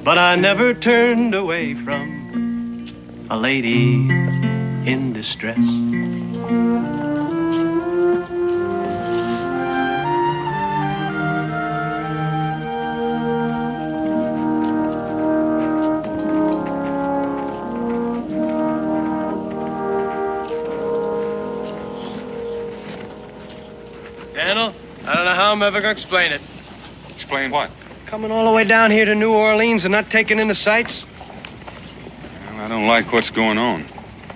But I never turned away from a lady in distress. Daniel, I don't know how I'm ever gonna explain it. Explain what? Coming all the way down here to New Orleans and not taking in the sights? Well, I don't like what's going on.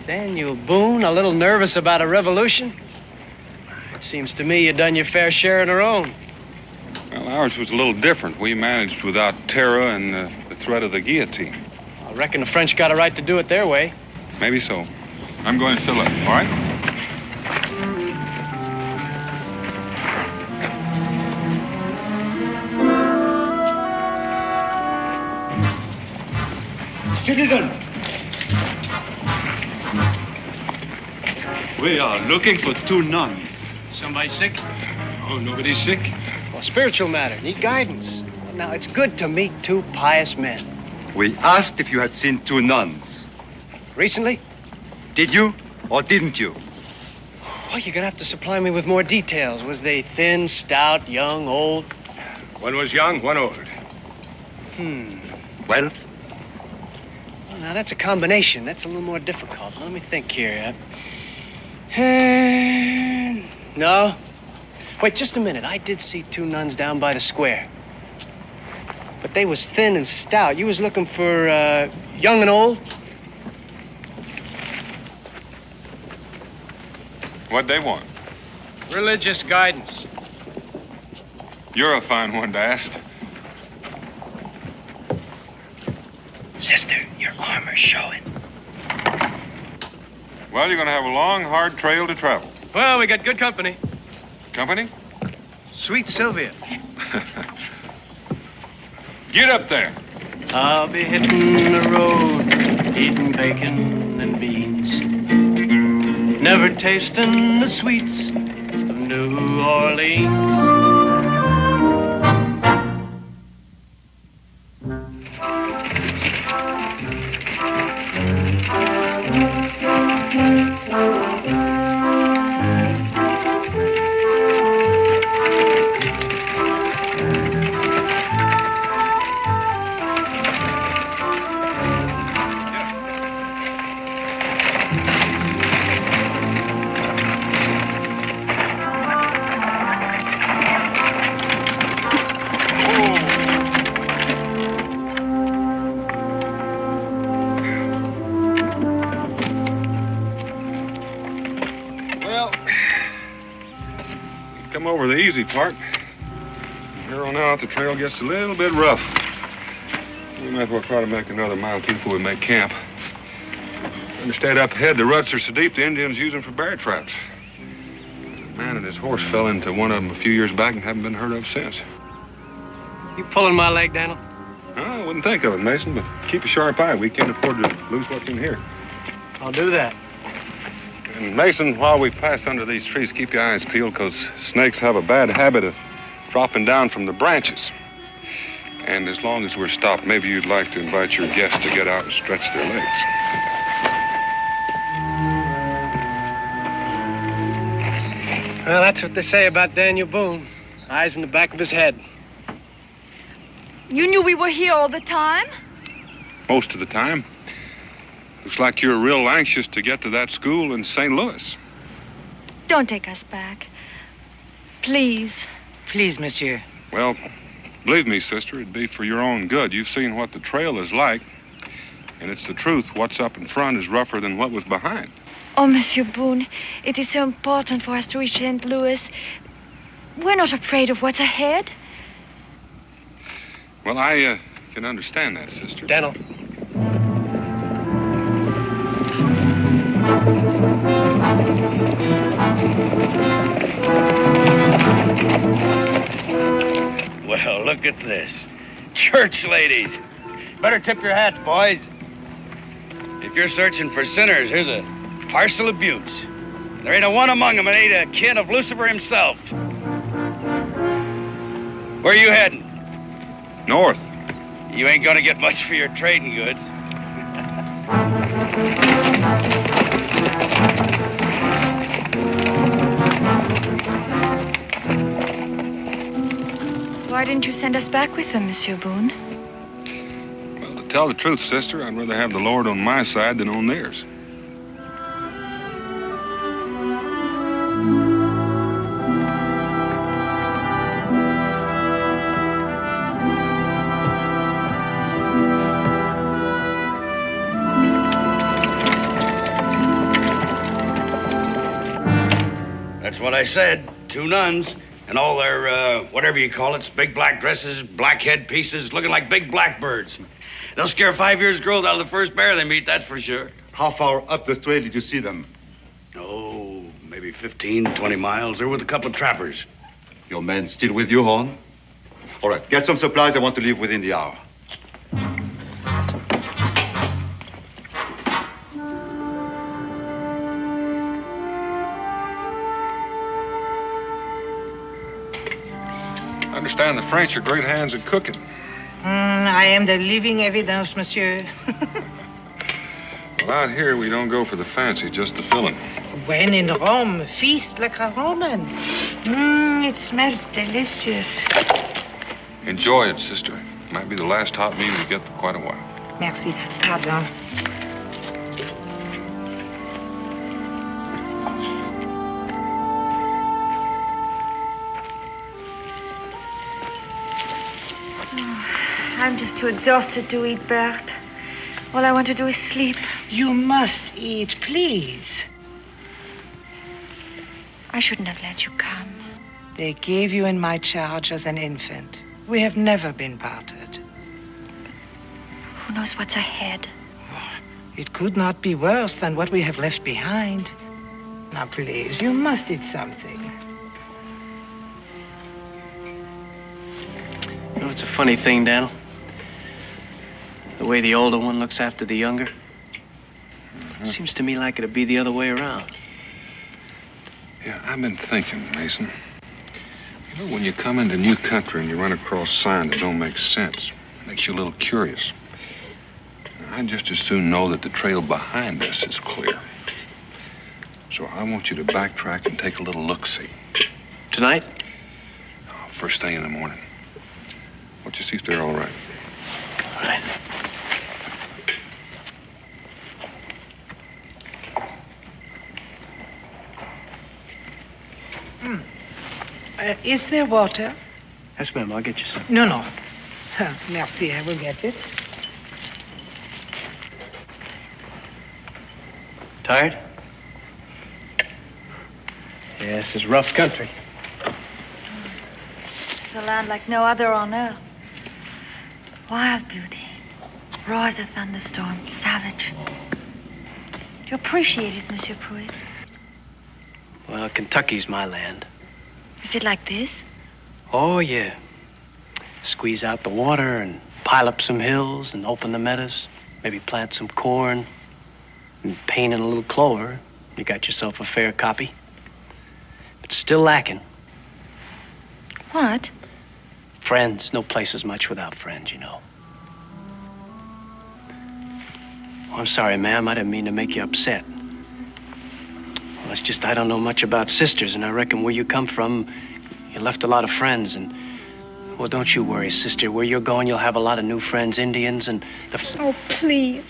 Daniel Boone, a little nervous about a revolution? It seems to me you done your fair share on your own. Well, ours was a little different. We managed without terror and the threat of the guillotine. I reckon the French got a right to do it their way. Maybe so. I'm going to fill up, all right? Citizen! We are looking for 2 nuns. Somebody sick? Oh, nobody's sick. Well, spiritual matter. Need guidance. Now, it's good to meet 2 pious men. We asked if you had seen 2 nuns. Recently? Did you or didn't you? Well, you're gonna have to supply me with more details. Was they thin, stout, young, old? One was young, one old. Well? Well, now, that's a combination. That's a little more difficult. Let me think here. No. Wait, just a minute. I did see 2 nuns down by the square. But they was thin and stout. You was looking for young and old? What'd they want? Religious guidance. You're a fine one to ask. Sister, your armor's showing. Well, you're going to have a long, hard trail to travel. Well, we got good company. Company? Sweet Sylvia. Get up there. I'll be hitting the road, eating bacon and beans. Never tasting the sweets of New Orleans. Over the easy part. From here on out, the trail gets a little bit rough. We might as well try to make another mile or 2 before we make camp. understand up ahead, the ruts are so deep the Indians use them for bear traps. The man and his horse fell into one of them a few years back and haven't been heard of since. You pulling my leg, Daniel? I wouldn't think of it, Mason, but keep a sharp eye. We can't afford to lose what's in here. I'll do that. And Mason, while we pass under these trees, keep your eyes peeled, because snakes have a bad habit of dropping down from the branches. And as long as we're stopped, maybe you'd like to invite your guests to get out and stretch their legs. Well, that's what they say about Daniel Boone. Eyes in the back of his head. You knew we were here all the time? Most of the time. Looks like you're real anxious to get to that school in St. Louis. Don't take us back. Please. Please, monsieur. Well, believe me, sister, it'd be for your own good. You've seen what the trail is like, and it's the truth. What's up in front is rougher than what was behind. Oh, Monsieur Boone, it is so important for us to reach St. Louis. We're not afraid of what's ahead. Well, I can understand that, sister. Daniel. Well, look at this. Church ladies. Better tip your hats, boys. If you're searching for sinners, here's a parcel of buttes. There ain't a one among them that ain't a kin of Lucifer himself. Where are you heading? North. You ain't gonna get much for your trading goods. Why didn't you send us back with them, Monsieur Boone? Well, to tell the truth, sister, I'd rather have the Lord on my side than on theirs. That's what I said. 2 nuns. And all their, whatever you call it, big black dresses, black head pieces, looking like big blackbirds. They'll scare 5 years' growth out of the first bear they meet, that's for sure. How far up the trail did you see them? Oh, maybe 15, 20 miles. They're with a couple of trappers. Your men still with you, Horn? All right, get some supplies. I want to leave within the hour. I understand the French are great hands at cooking. I am the living evidence, monsieur. Well, out here, we don't go for the fancy, just the filling. When in Rome, feast like a Roman. It smells delicious. Enjoy it, sister. Might be the last hot meal you get for quite a while. Merci. Pardon. I'm just too exhausted to eat, Bert. All I want to do is sleep. You must eat, please. I shouldn't have let you come. They gave you in my charge as an infant. We have never been parted. Who knows what's ahead? It could not be worse than what we have left behind. Now, please, you must eat something. You know, it's a funny thing, Daniel. The way the older one looks after the younger. It seems to me like it'd be the other way around. Yeah, I've been thinking, Mason. You know, when you come into new country and you run across signs that don't make sense, it makes you a little curious. I'd just as soon know that the trail behind us is clear. So I want you to backtrack and take a little look-see. Tonight? Oh, first thing in the morning. Watch you see if they're all right. All right. Is there water? Yes, ma'am. I'll get you some. No. Merci, I will get it. Tired? Yeah, this is rough country. It's a land like no other on earth. Wild beauty. Raw as a thunderstorm. Savage. to appreciate it, Monsieur Pruitt. Well, Kentucky's my land. Is it like this? Oh, yeah. Squeeze out the water and pile up some hills and open the meadows. Maybe plant some corn and paint in a little clover. You got yourself a fair copy. But still lacking. What? Friends. No place is much without friends, you know. Oh, I'm sorry, ma'am. I didn't mean to make you upset. Well, it's just I don't know much about sisters, and I reckon where you come from, you left a lot of friends, and... Well, don't you worry, sister. Where you're going, you'll have a lot of new friends, Indians, and the... Oh, please.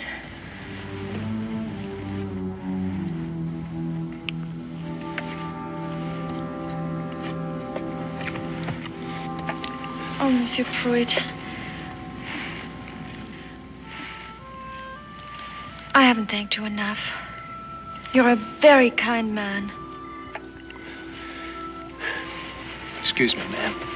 Oh, Monsieur Pruitt. I haven't thanked you enough. You're a very kind man. Excuse me, ma'am.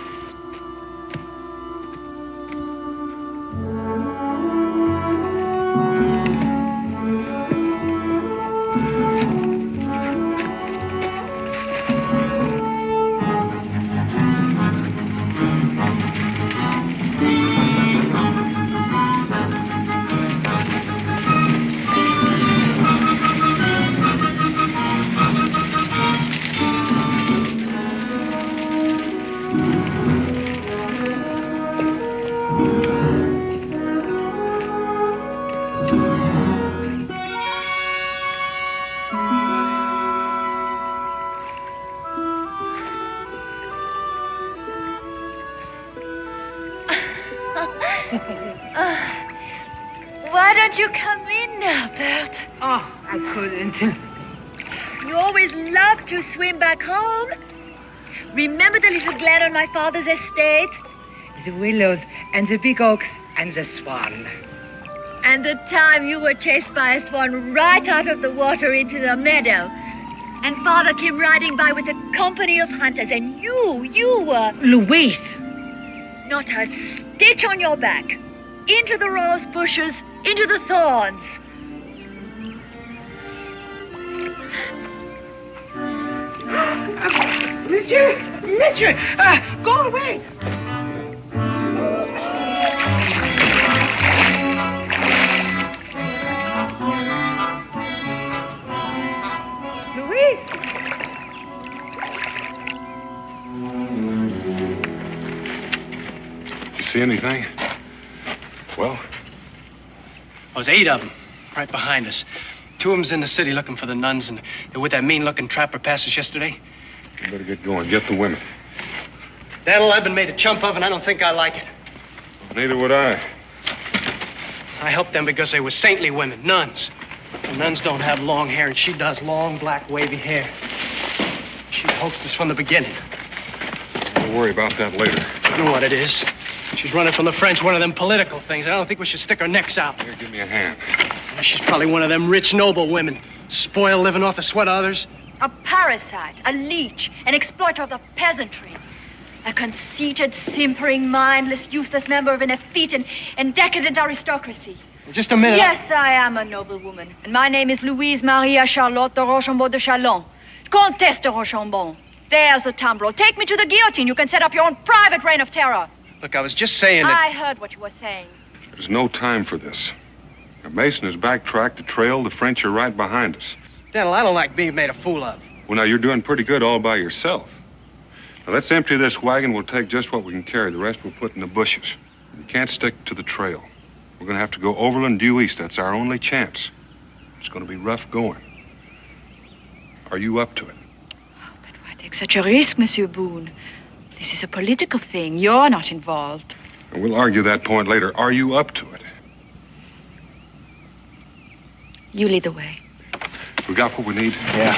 Why don't you come in now, Bert? Oh, I couldn't. You always loved to swim back home. Remember the little glen on my father's estate? The willows and the big oaks and the swan. And the time you were chased by a swan right out of the water into the meadow. And father came riding by with a company of hunters, and you were... Louise! Not a stitch on your back. Into the rose bushes, into the thorns. Monsieur, go away. Louise! You see anything? Well? There's 8 of them right behind us. 2 of them's in the city looking for the nuns, and they're with that mean-looking trapper past us yesterday. You better get going. Get the women. Daniel, I've been made a chump of, and I don't think I like it. Neither would I. I helped them because they were saintly women, nuns. The nuns don't have long hair, and she does long, black, wavy hair. She hoaxed us from the beginning. We'll worry about that later. You know what it is. She's running from the French, one of them political things. I don't think we should stick our necks out. Here, give me a hand. She's probably one of them rich, noble women. Spoiled, living off the sweat of others. A parasite, a leech, an exploiter of the peasantry. A conceited, simpering, mindless, useless member of an effete and decadent aristocracy. Just a minute. Yes, I am a noble woman. And my name is Louise Maria Charlotte de Rochambeau de Chalon. Comtesse de Rochambeau. There's the tumbrel. Take me to the guillotine. You can set up your own private reign of terror. Look, I was just saying that... I heard what you were saying. There's no time for this. Now, Mason has backtracked the trail. The French are right behind us. Daniel, I don't like being made a fool of. Well, now, you're doing pretty good all by yourself. Now, let's empty this wagon. We'll take just what we can carry. The rest we'll put in the bushes. We can't stick to the trail. We're going to have to go overland due east. That's our only chance. It's going to be rough going. Are you up to it? Oh, but why take such a risk, Monsieur Boone? This is a political thing. You're not involved. And we'll argue that point later. Are you up to it? You lead the way. We got what we need? Yeah.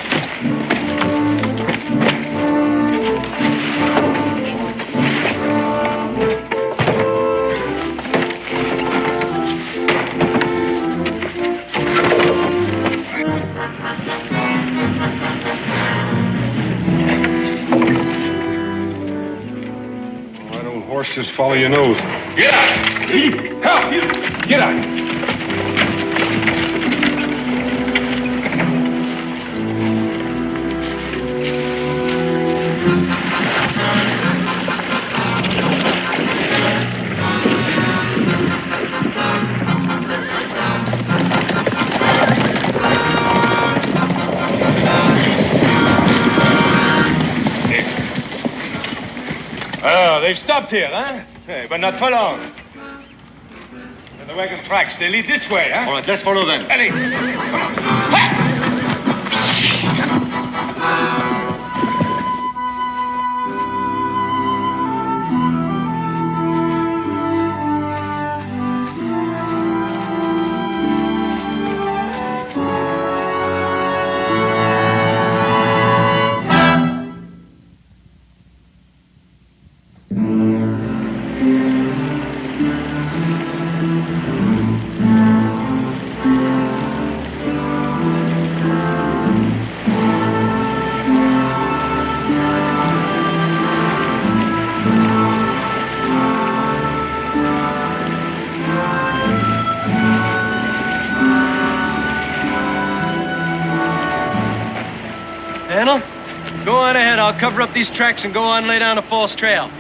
Why don't horse just follow your nose? Get out! Help! Get out! Oh, they've stopped here, huh? Hey, but not for long. And the wagon tracks, they lead this way, huh? All right, let's follow them. Eddie, come on. Go on ahead. I'll cover up these tracks and go on lay down a false trail.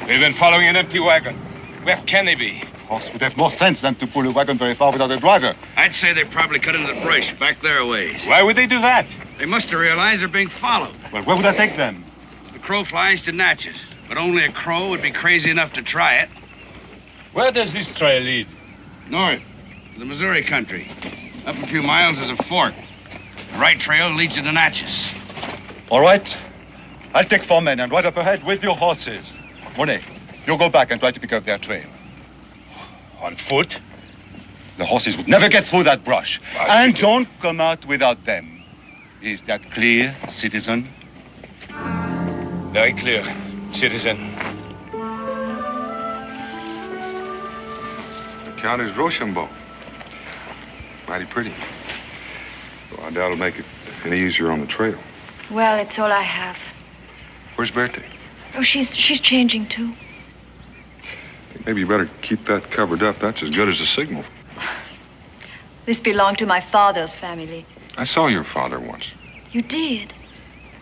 We've been following an empty wagon. Where can they be? Horse would have more sense than to pull a wagon very far without a driver. I'd say they probably cut into the brush back their ways. Why would they do that? They must have realized they're being followed. Well, where would I take them? As the crow flies to Natchez. But only a crow would be crazy enough to try it. Where does this trail lead? North, to the Missouri country. Up a few miles is a fork. The right trail leads you to Natchez. All right. I'll take 4 men and ride up ahead with your horses. Monet, you go back and try to pick up their trail. On foot? The horses would never get through that brush. And don't come out without them. Is that clear, citizen? Very clear, citizen. The Count is Rochambeau. Mighty pretty. So I doubt it'll make it any easier on the trail. Well, it's all I have. Where's Bertie? Oh, she's changing, too. I think maybe you better keep that covered up. That's as good as a signal. This belonged to my father's family. I saw your father once, You did?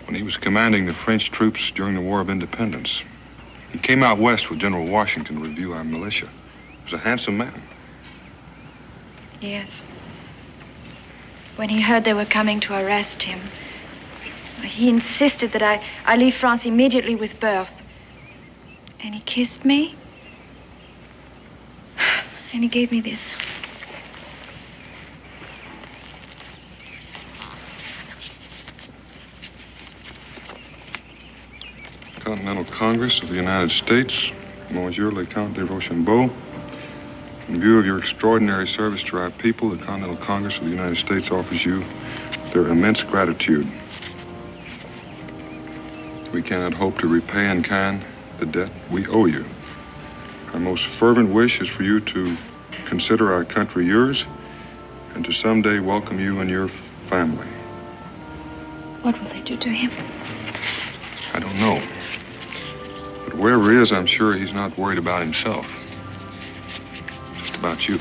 when he was commanding the French troops during the War of Independence. He came out west with General Washington to review our militia. He was a handsome man. Yes. When he heard they were coming to arrest him, he insisted that I leave France immediately with Berthe. And he kissed me. And he gave me this. Continental Congress of the United States, Monsieur le Count de Rochambeau. In view of your extraordinary service to our people, the Continental Congress of the United States offers you their immense gratitude. We cannot hope to repay in kind the debt we owe you. Our most fervent wish is for you to consider our country yours and to someday welcome you and your family. What will they do to him? I don't know. But wherever he is, I'm sure he's not worried about himself. Just about you.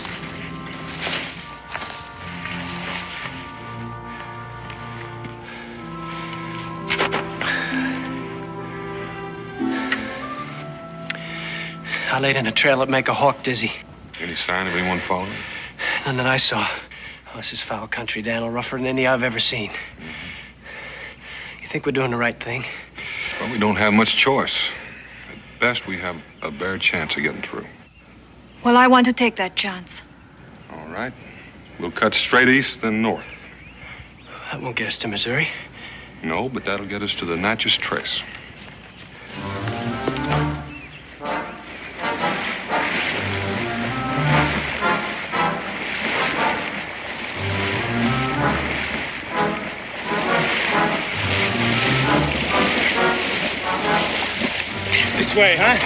I laid in a trail that'd make a hawk dizzy. Any sign of anyone following? None that I saw. Oh, this is foul country, Daniel. Rougher than any I've ever seen. You think we're doing the right thing? Well, we don't have much choice. At best, we have a bare chance of getting through. Well, I want to take that chance. All right. We'll cut straight east, then north. That won't get us to Missouri. No, but that'll get us to the Natchez Trace. This way, huh?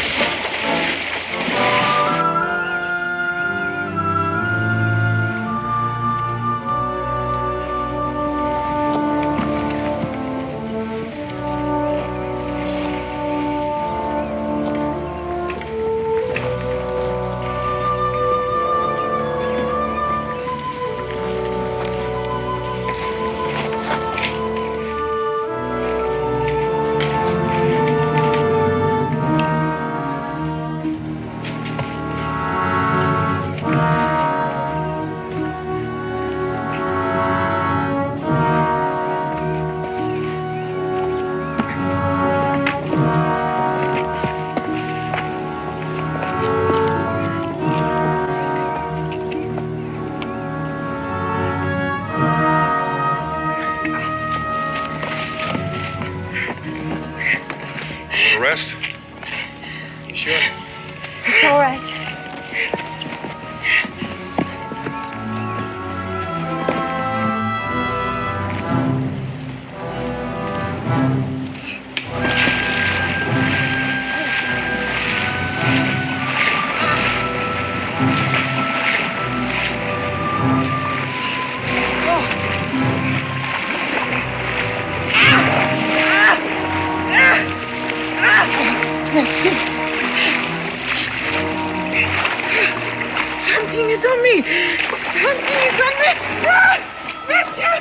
Something is on me. Something is on me. Ah! Monsieur!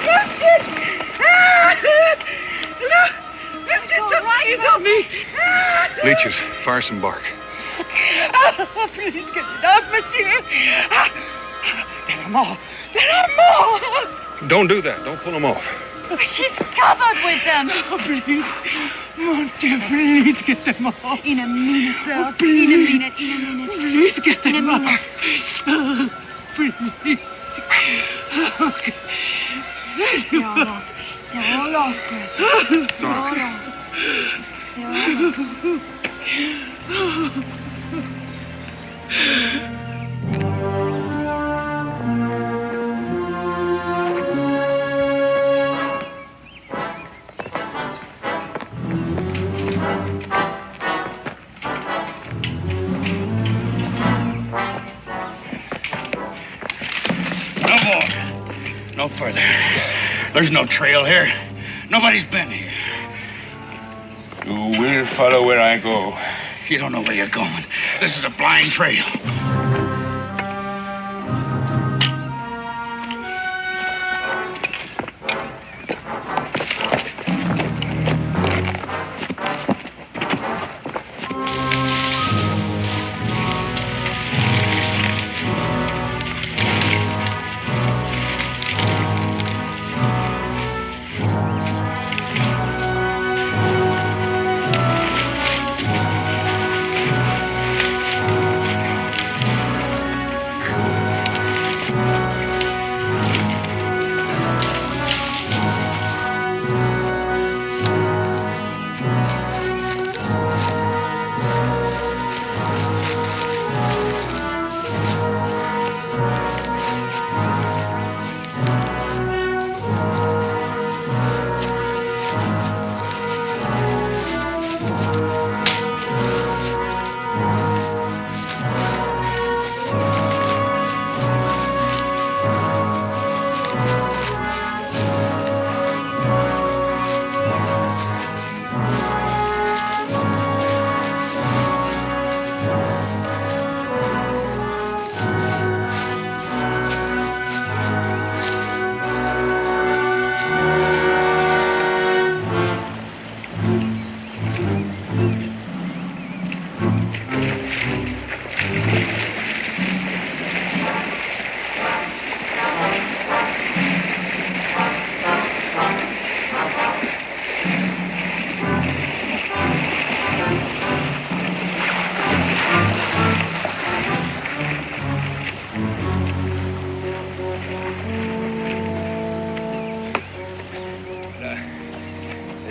Monsieur! Ah! Look! Monsieur, something is on me. Ah! Leeches, fire some bark. Oh, please get it out, monsieur. Ah! There are more. There are more. Don't do that. Don't pull them off. She's covered with them. Oh, please. Mon Dieu, please get them off. In a minute, sir. Please. In a minute. Please get them In a minute. off. Oh, please. Okay. They're all off. They're all off, Percy. They're all off. They're all off. No more. No further. There's no trail here. Nobody's been here. You will follow where I go. You don't know where you're going. This is a blind trail.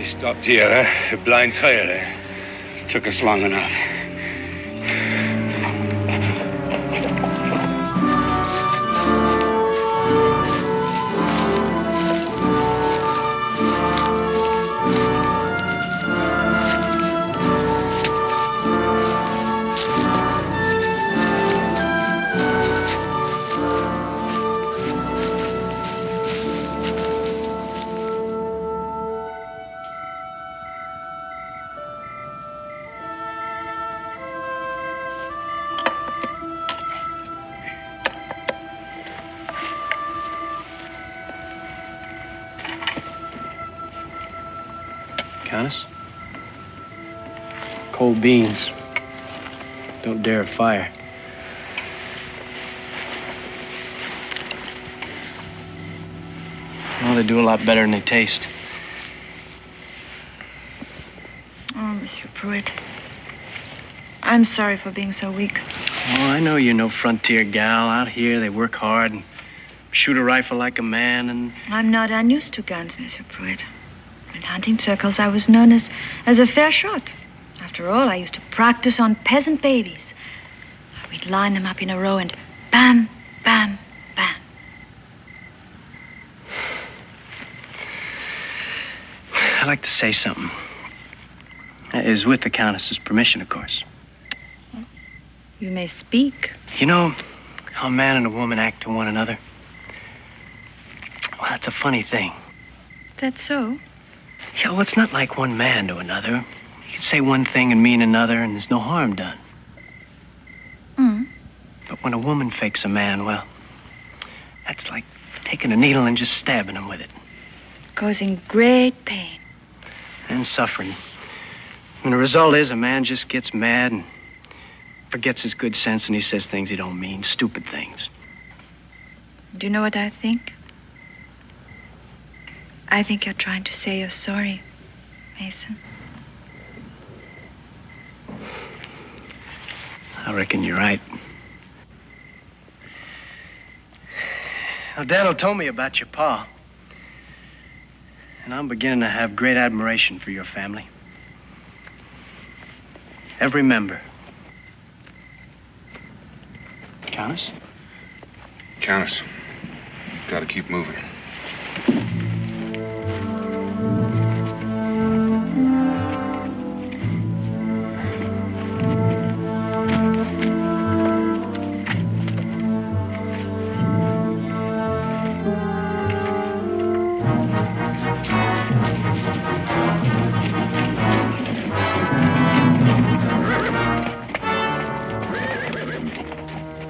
Stopped here, huh? A blind trail, eh? It took us long enough. Countess? Cold beans. Don't dare a fire. Well, they do a lot better than they taste. Oh, Monsieur Pruitt. I'm sorry for being so weak. Oh, I know you're no frontier gal. Out here, they work hard and shoot a rifle like a man and... I'm not unused to guns, Monsieur Pruitt. In hunting circles, I was known as a fair shot. After all, I used to practice on peasant babies. We'd line them up in a row and bam, bam, bam. I'd like to say something. That is with the Countess's permission, of course. You may speak. You know how a man and a woman act to one another? Well, that's a funny thing. That's so? Yeah, well, it's not like one man to another. You can say one thing and mean another, and there's no harm done. Mm. But When a woman fakes a man, well, that's like taking a needle and just stabbing him with it. Causing great pain. And suffering. And the result is a man just gets mad and forgets his good sense and he says things he don't mean, stupid things. Do you know what I think? I think you're trying to say you're sorry, Mason. I reckon you're right. Now, Daniel told me about your pa. And I'm beginning to have great admiration for your family. Every member. Countess? Countess, gotta keep moving.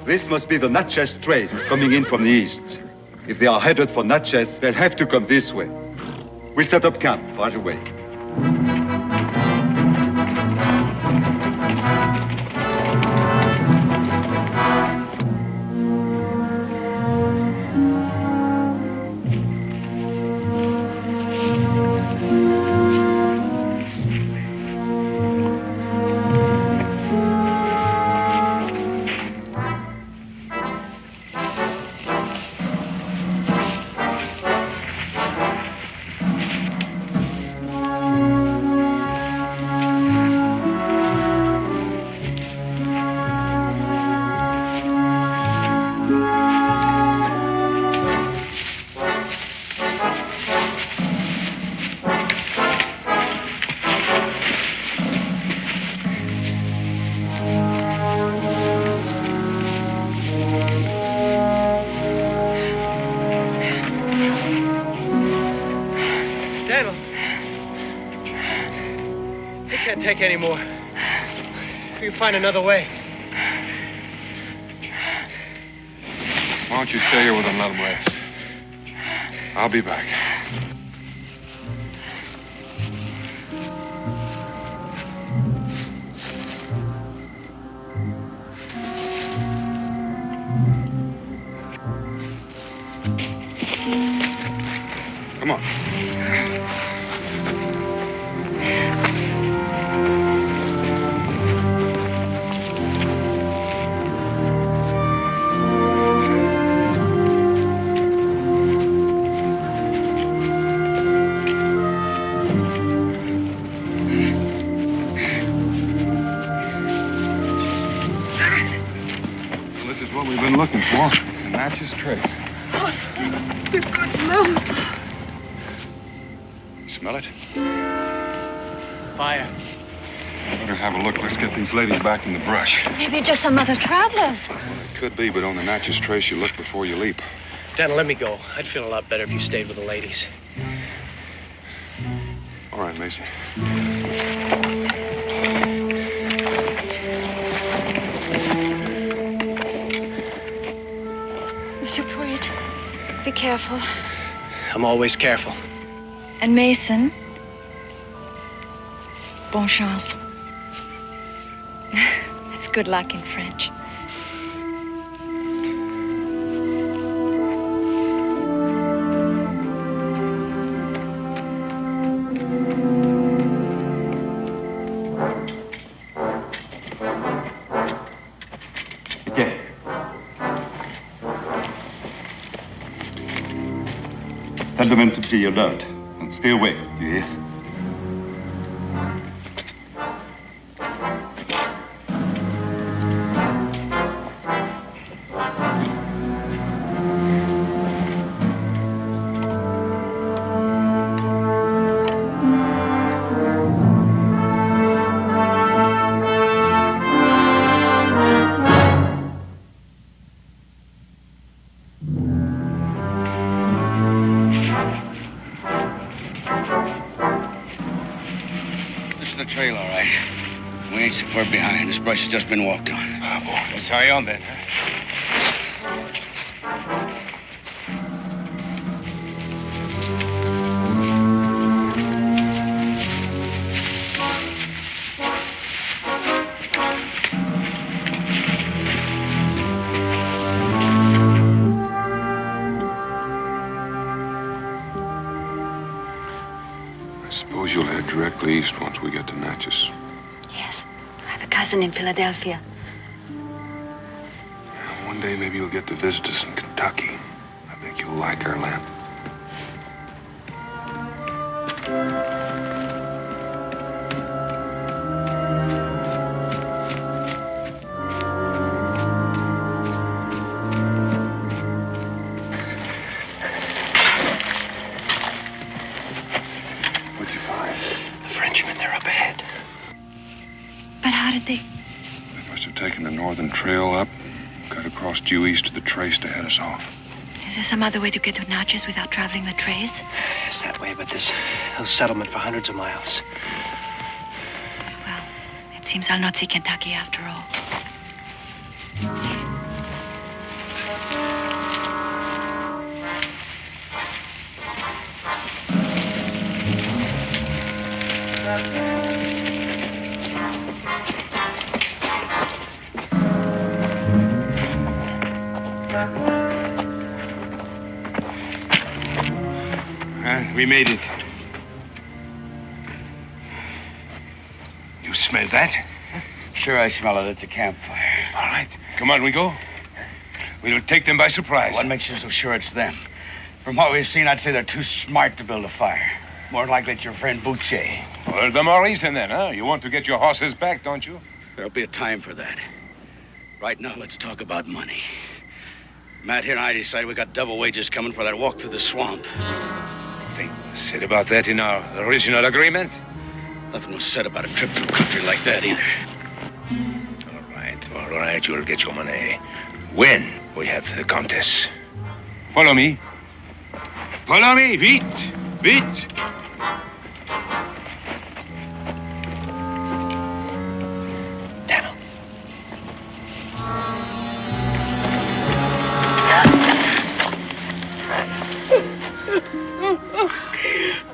This must be the Natchez trace coming in from the east. If they are headed for Natchez, they'll have to come this way. We set up camp right away. Take any more. We can find another way. Why don't you stay here with them and let them rest? I'll be back. Come on. Looking for the Natchez trace. Oh, good Lord. You smell it? Fire. Better have a look. Let's get these ladies back in the brush. Maybe just some other travelers. It could be, but on the Natchez trace, you look before you leap. Daniel, let me go. I'd feel a lot better if you stayed with the ladies. All right, Mason. Be careful. I'm always careful. And Mason, bon chance. That's good luck in French. Tell the men to be alert and stay awake, do you hear? We're behind. This brush has just been walked on. Oh, boy. Let's hurry on then. You'll head directly east once we get to Natchez. Yes. I have a cousin in Philadelphia. One day maybe you'll get to visit us in Kentucky. I think you'll like our land. They must have taken the northern trail up, cut across due east of the trace to head us off. Is there some other way to get to Natchez without traveling the trace? It's that way, but there's no settlement for hundreds of miles. Well, it seems I'll not see Kentucky after all. We made it. You smell that? Sure, I smell it. It's a campfire. All right. Come on, we go. We'll take them by surprise. What makes you so sure it's them? From what we've seen, I'd say they're too smart to build a fire. More likely it's your friend Boucher. Well, the more reason then, huh? You want to get your horses back, don't you? There'll be a time for that. Right now, let's talk about money. Matt here and I decided we got double wages coming for that walk through the swamp. Nothing was said about that in our original agreement. Nothing was said about a trip through country like that either. All right, you'll get your money when we have the contest. Follow me. Follow me, vite, vite. Daniel.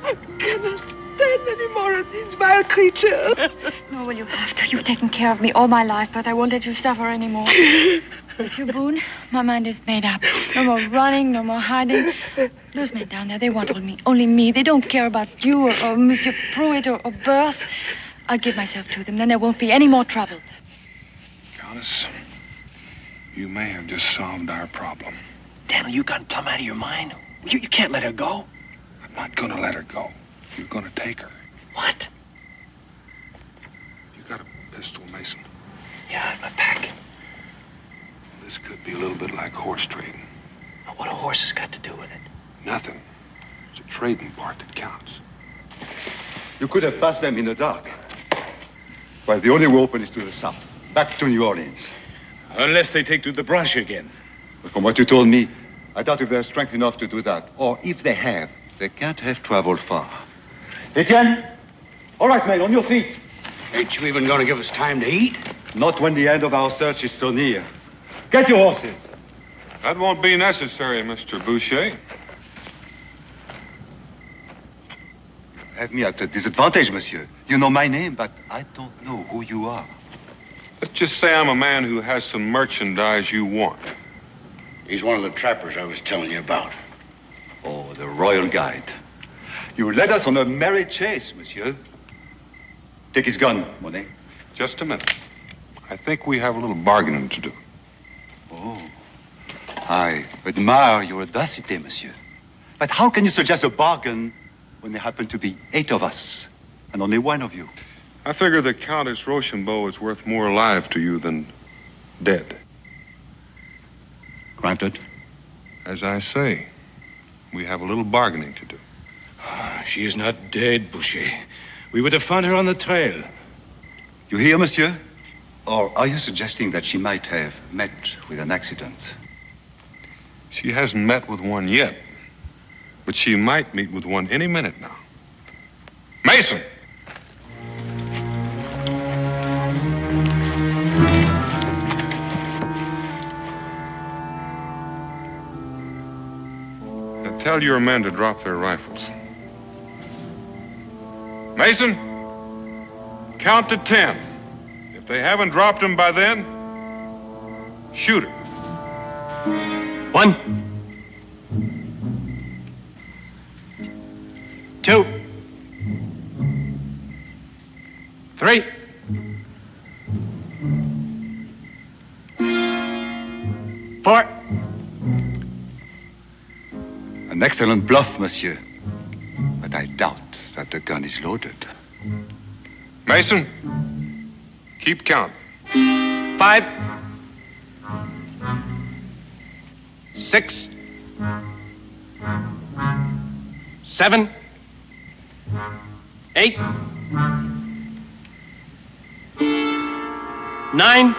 I cannot stand any more of these vile creatures. Nor will you have to. You've taken care of me all my life, but I won't let you suffer anymore. Monsieur Boone, my mind is made up. No more running, no more hiding. Those men down there, they want only me. They don't care about you or Monsieur Pruitt or Berth. I'll give myself to them, then there won't be any more trouble. Countess, you may have just solved our problem. Daniel, you gone plumb out of your mind? You can't let her go. I'm not going to let her go. You're going to take her. What? You got a pistol, Mason? Yeah, in my pack. This could be a little bit like horse trading. What a horse has got to do with it? Nothing. It's a trading part that counts. You could have passed them in the dark. Well, the only way open is to the south, back to New Orleans. Unless they take to the brush again. But from what you told me, I doubt if they're strength enough to do that. Or if they have, they can't have traveled far. Etienne? All right, men, on your feet. Ain't you even going to give us time to eat? Not when the end of our search is so near. Get your horses. That won't be necessary, Mr. Boucher. Have me at a disadvantage, monsieur. You know my name, but I don't know who you are. Let's just say I'm a man who has some merchandise you want. He's one of the trappers I was telling you about. Oh, the royal guide. You led us on a merry chase, monsieur. Take his gun, Monet. Just a minute. I think we have a little bargaining to do. Oh, I admire your audacity, monsieur. But how can you suggest a bargain when there happen to be 8 of us and only 1 of you? I figure that Countess Rochambeau is worth more alive to you than dead. Granted. As I say, we have a little bargaining to do. She is not dead, Boucher. We would have found her on the trail. You hear, monsieur? Or are you suggesting that she might have met with an accident? She hasn't met with one yet, but she might meet with one any minute now. Mason! Tell your men to drop their rifles. Mason, count to 10. If they haven't dropped them by then, shoot her. 1, 2, 3. Four. An excellent bluff, monsieur. But I doubt that the gun is loaded. Mason, keep count. 5, 6, 7, 8, 9.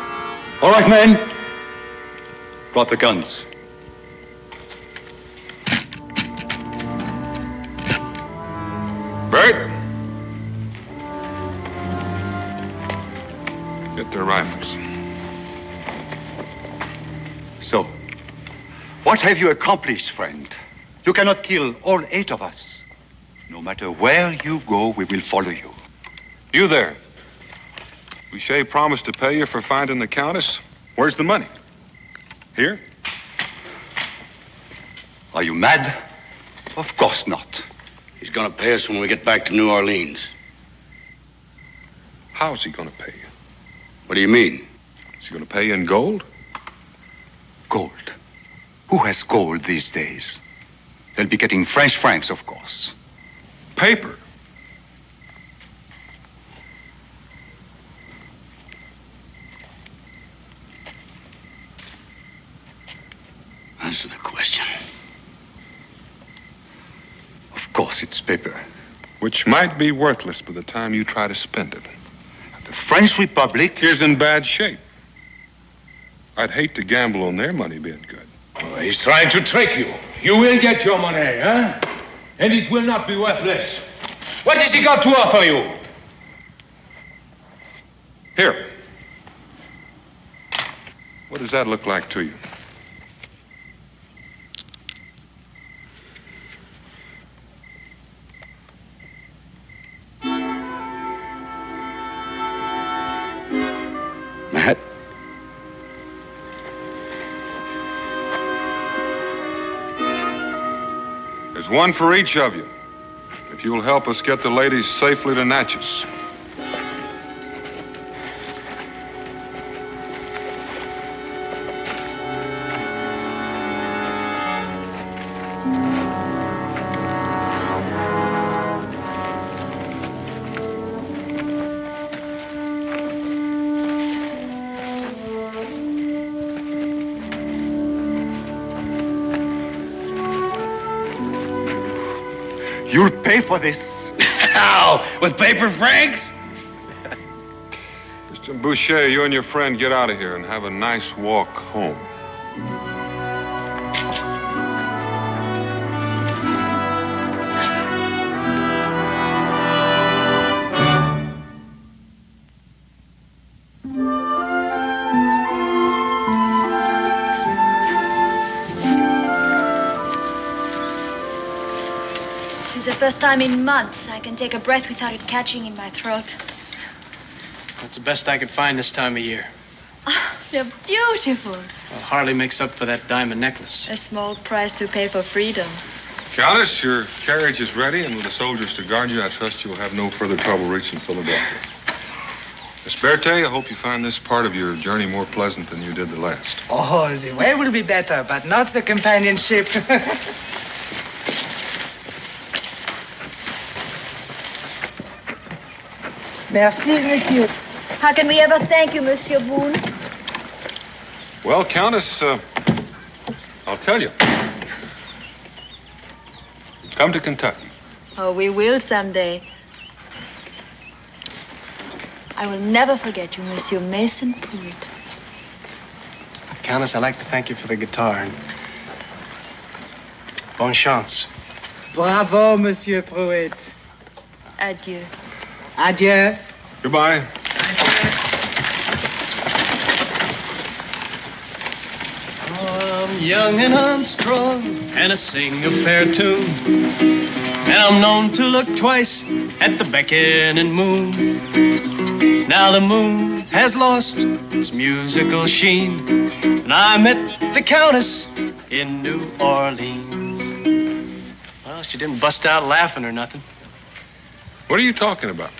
All right, men. Drop the guns. Bert. Get their rifles. So, what have you accomplished, friend? You cannot kill all 8 of us. No matter where you go, we will follow you. You there. Boucher promised to pay you for finding the Countess. Where's the money? Here? Are you mad? Of course not. He's gonna pay us when we get back to New Orleans. How's he gonna pay you? What do you mean? Is he gonna pay you in gold? Gold? Who has gold these days? They'll be getting French francs, of course. Paper. Answer the question. Of course it's paper. Which might be worthless by the time you try to spend it. The French Republic is in bad shape. I'd hate to gamble on their money being good. Oh, he's trying to trick you. You will get your money, huh? And it will not be worthless. What has he got to offer you? Here. What does that look like to you? Matt? There's one for each of you. If you'll help us get the ladies safely to Natchez. You'll pay for this. How? With paper francs? Mr. Boucher, you and your friend get out of here and have a nice walk home. This is the first time in months I can take a breath without it catching in my throat. That's the best I could find this time of year. Oh, they're beautiful. Well, hardly makes up for that diamond necklace. A small price to pay for freedom. Countess, your carriage is ready, and with the soldiers to guard you, I trust you'll have no further trouble reaching Philadelphia. Miss Berthe, I hope you find this part of your journey more pleasant than you did the last. Oh, the way will be better, but not the companionship. Merci, monsieur. How can we ever thank you, Monsieur Boone? Well, Countess, I'll tell you. Come to Kentucky. Oh, we will someday. I will never forget you, Monsieur Mason Pruitt. Countess, I'd like to thank you for the guitar and bonne chance. Bravo, Monsieur Pruitt. Adieu. Adieu. Goodbye. young and I'm strong, and I sing a fair tune. And I'm known to look twice at the beckoning moon. Now the moon has lost its musical sheen, and I met the Countess in New Orleans. Well, she didn't bust out laughing or nothing. What are you talking about?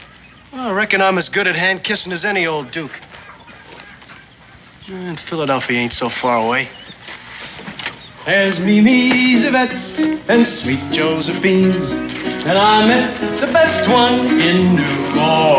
Well, I reckon I'm as good at hand kissing as any old duke. And Philadelphia ain't so far away. There's Mimi's, Yvette's, and sweet Josephine's, and I met the best one in New Orleans.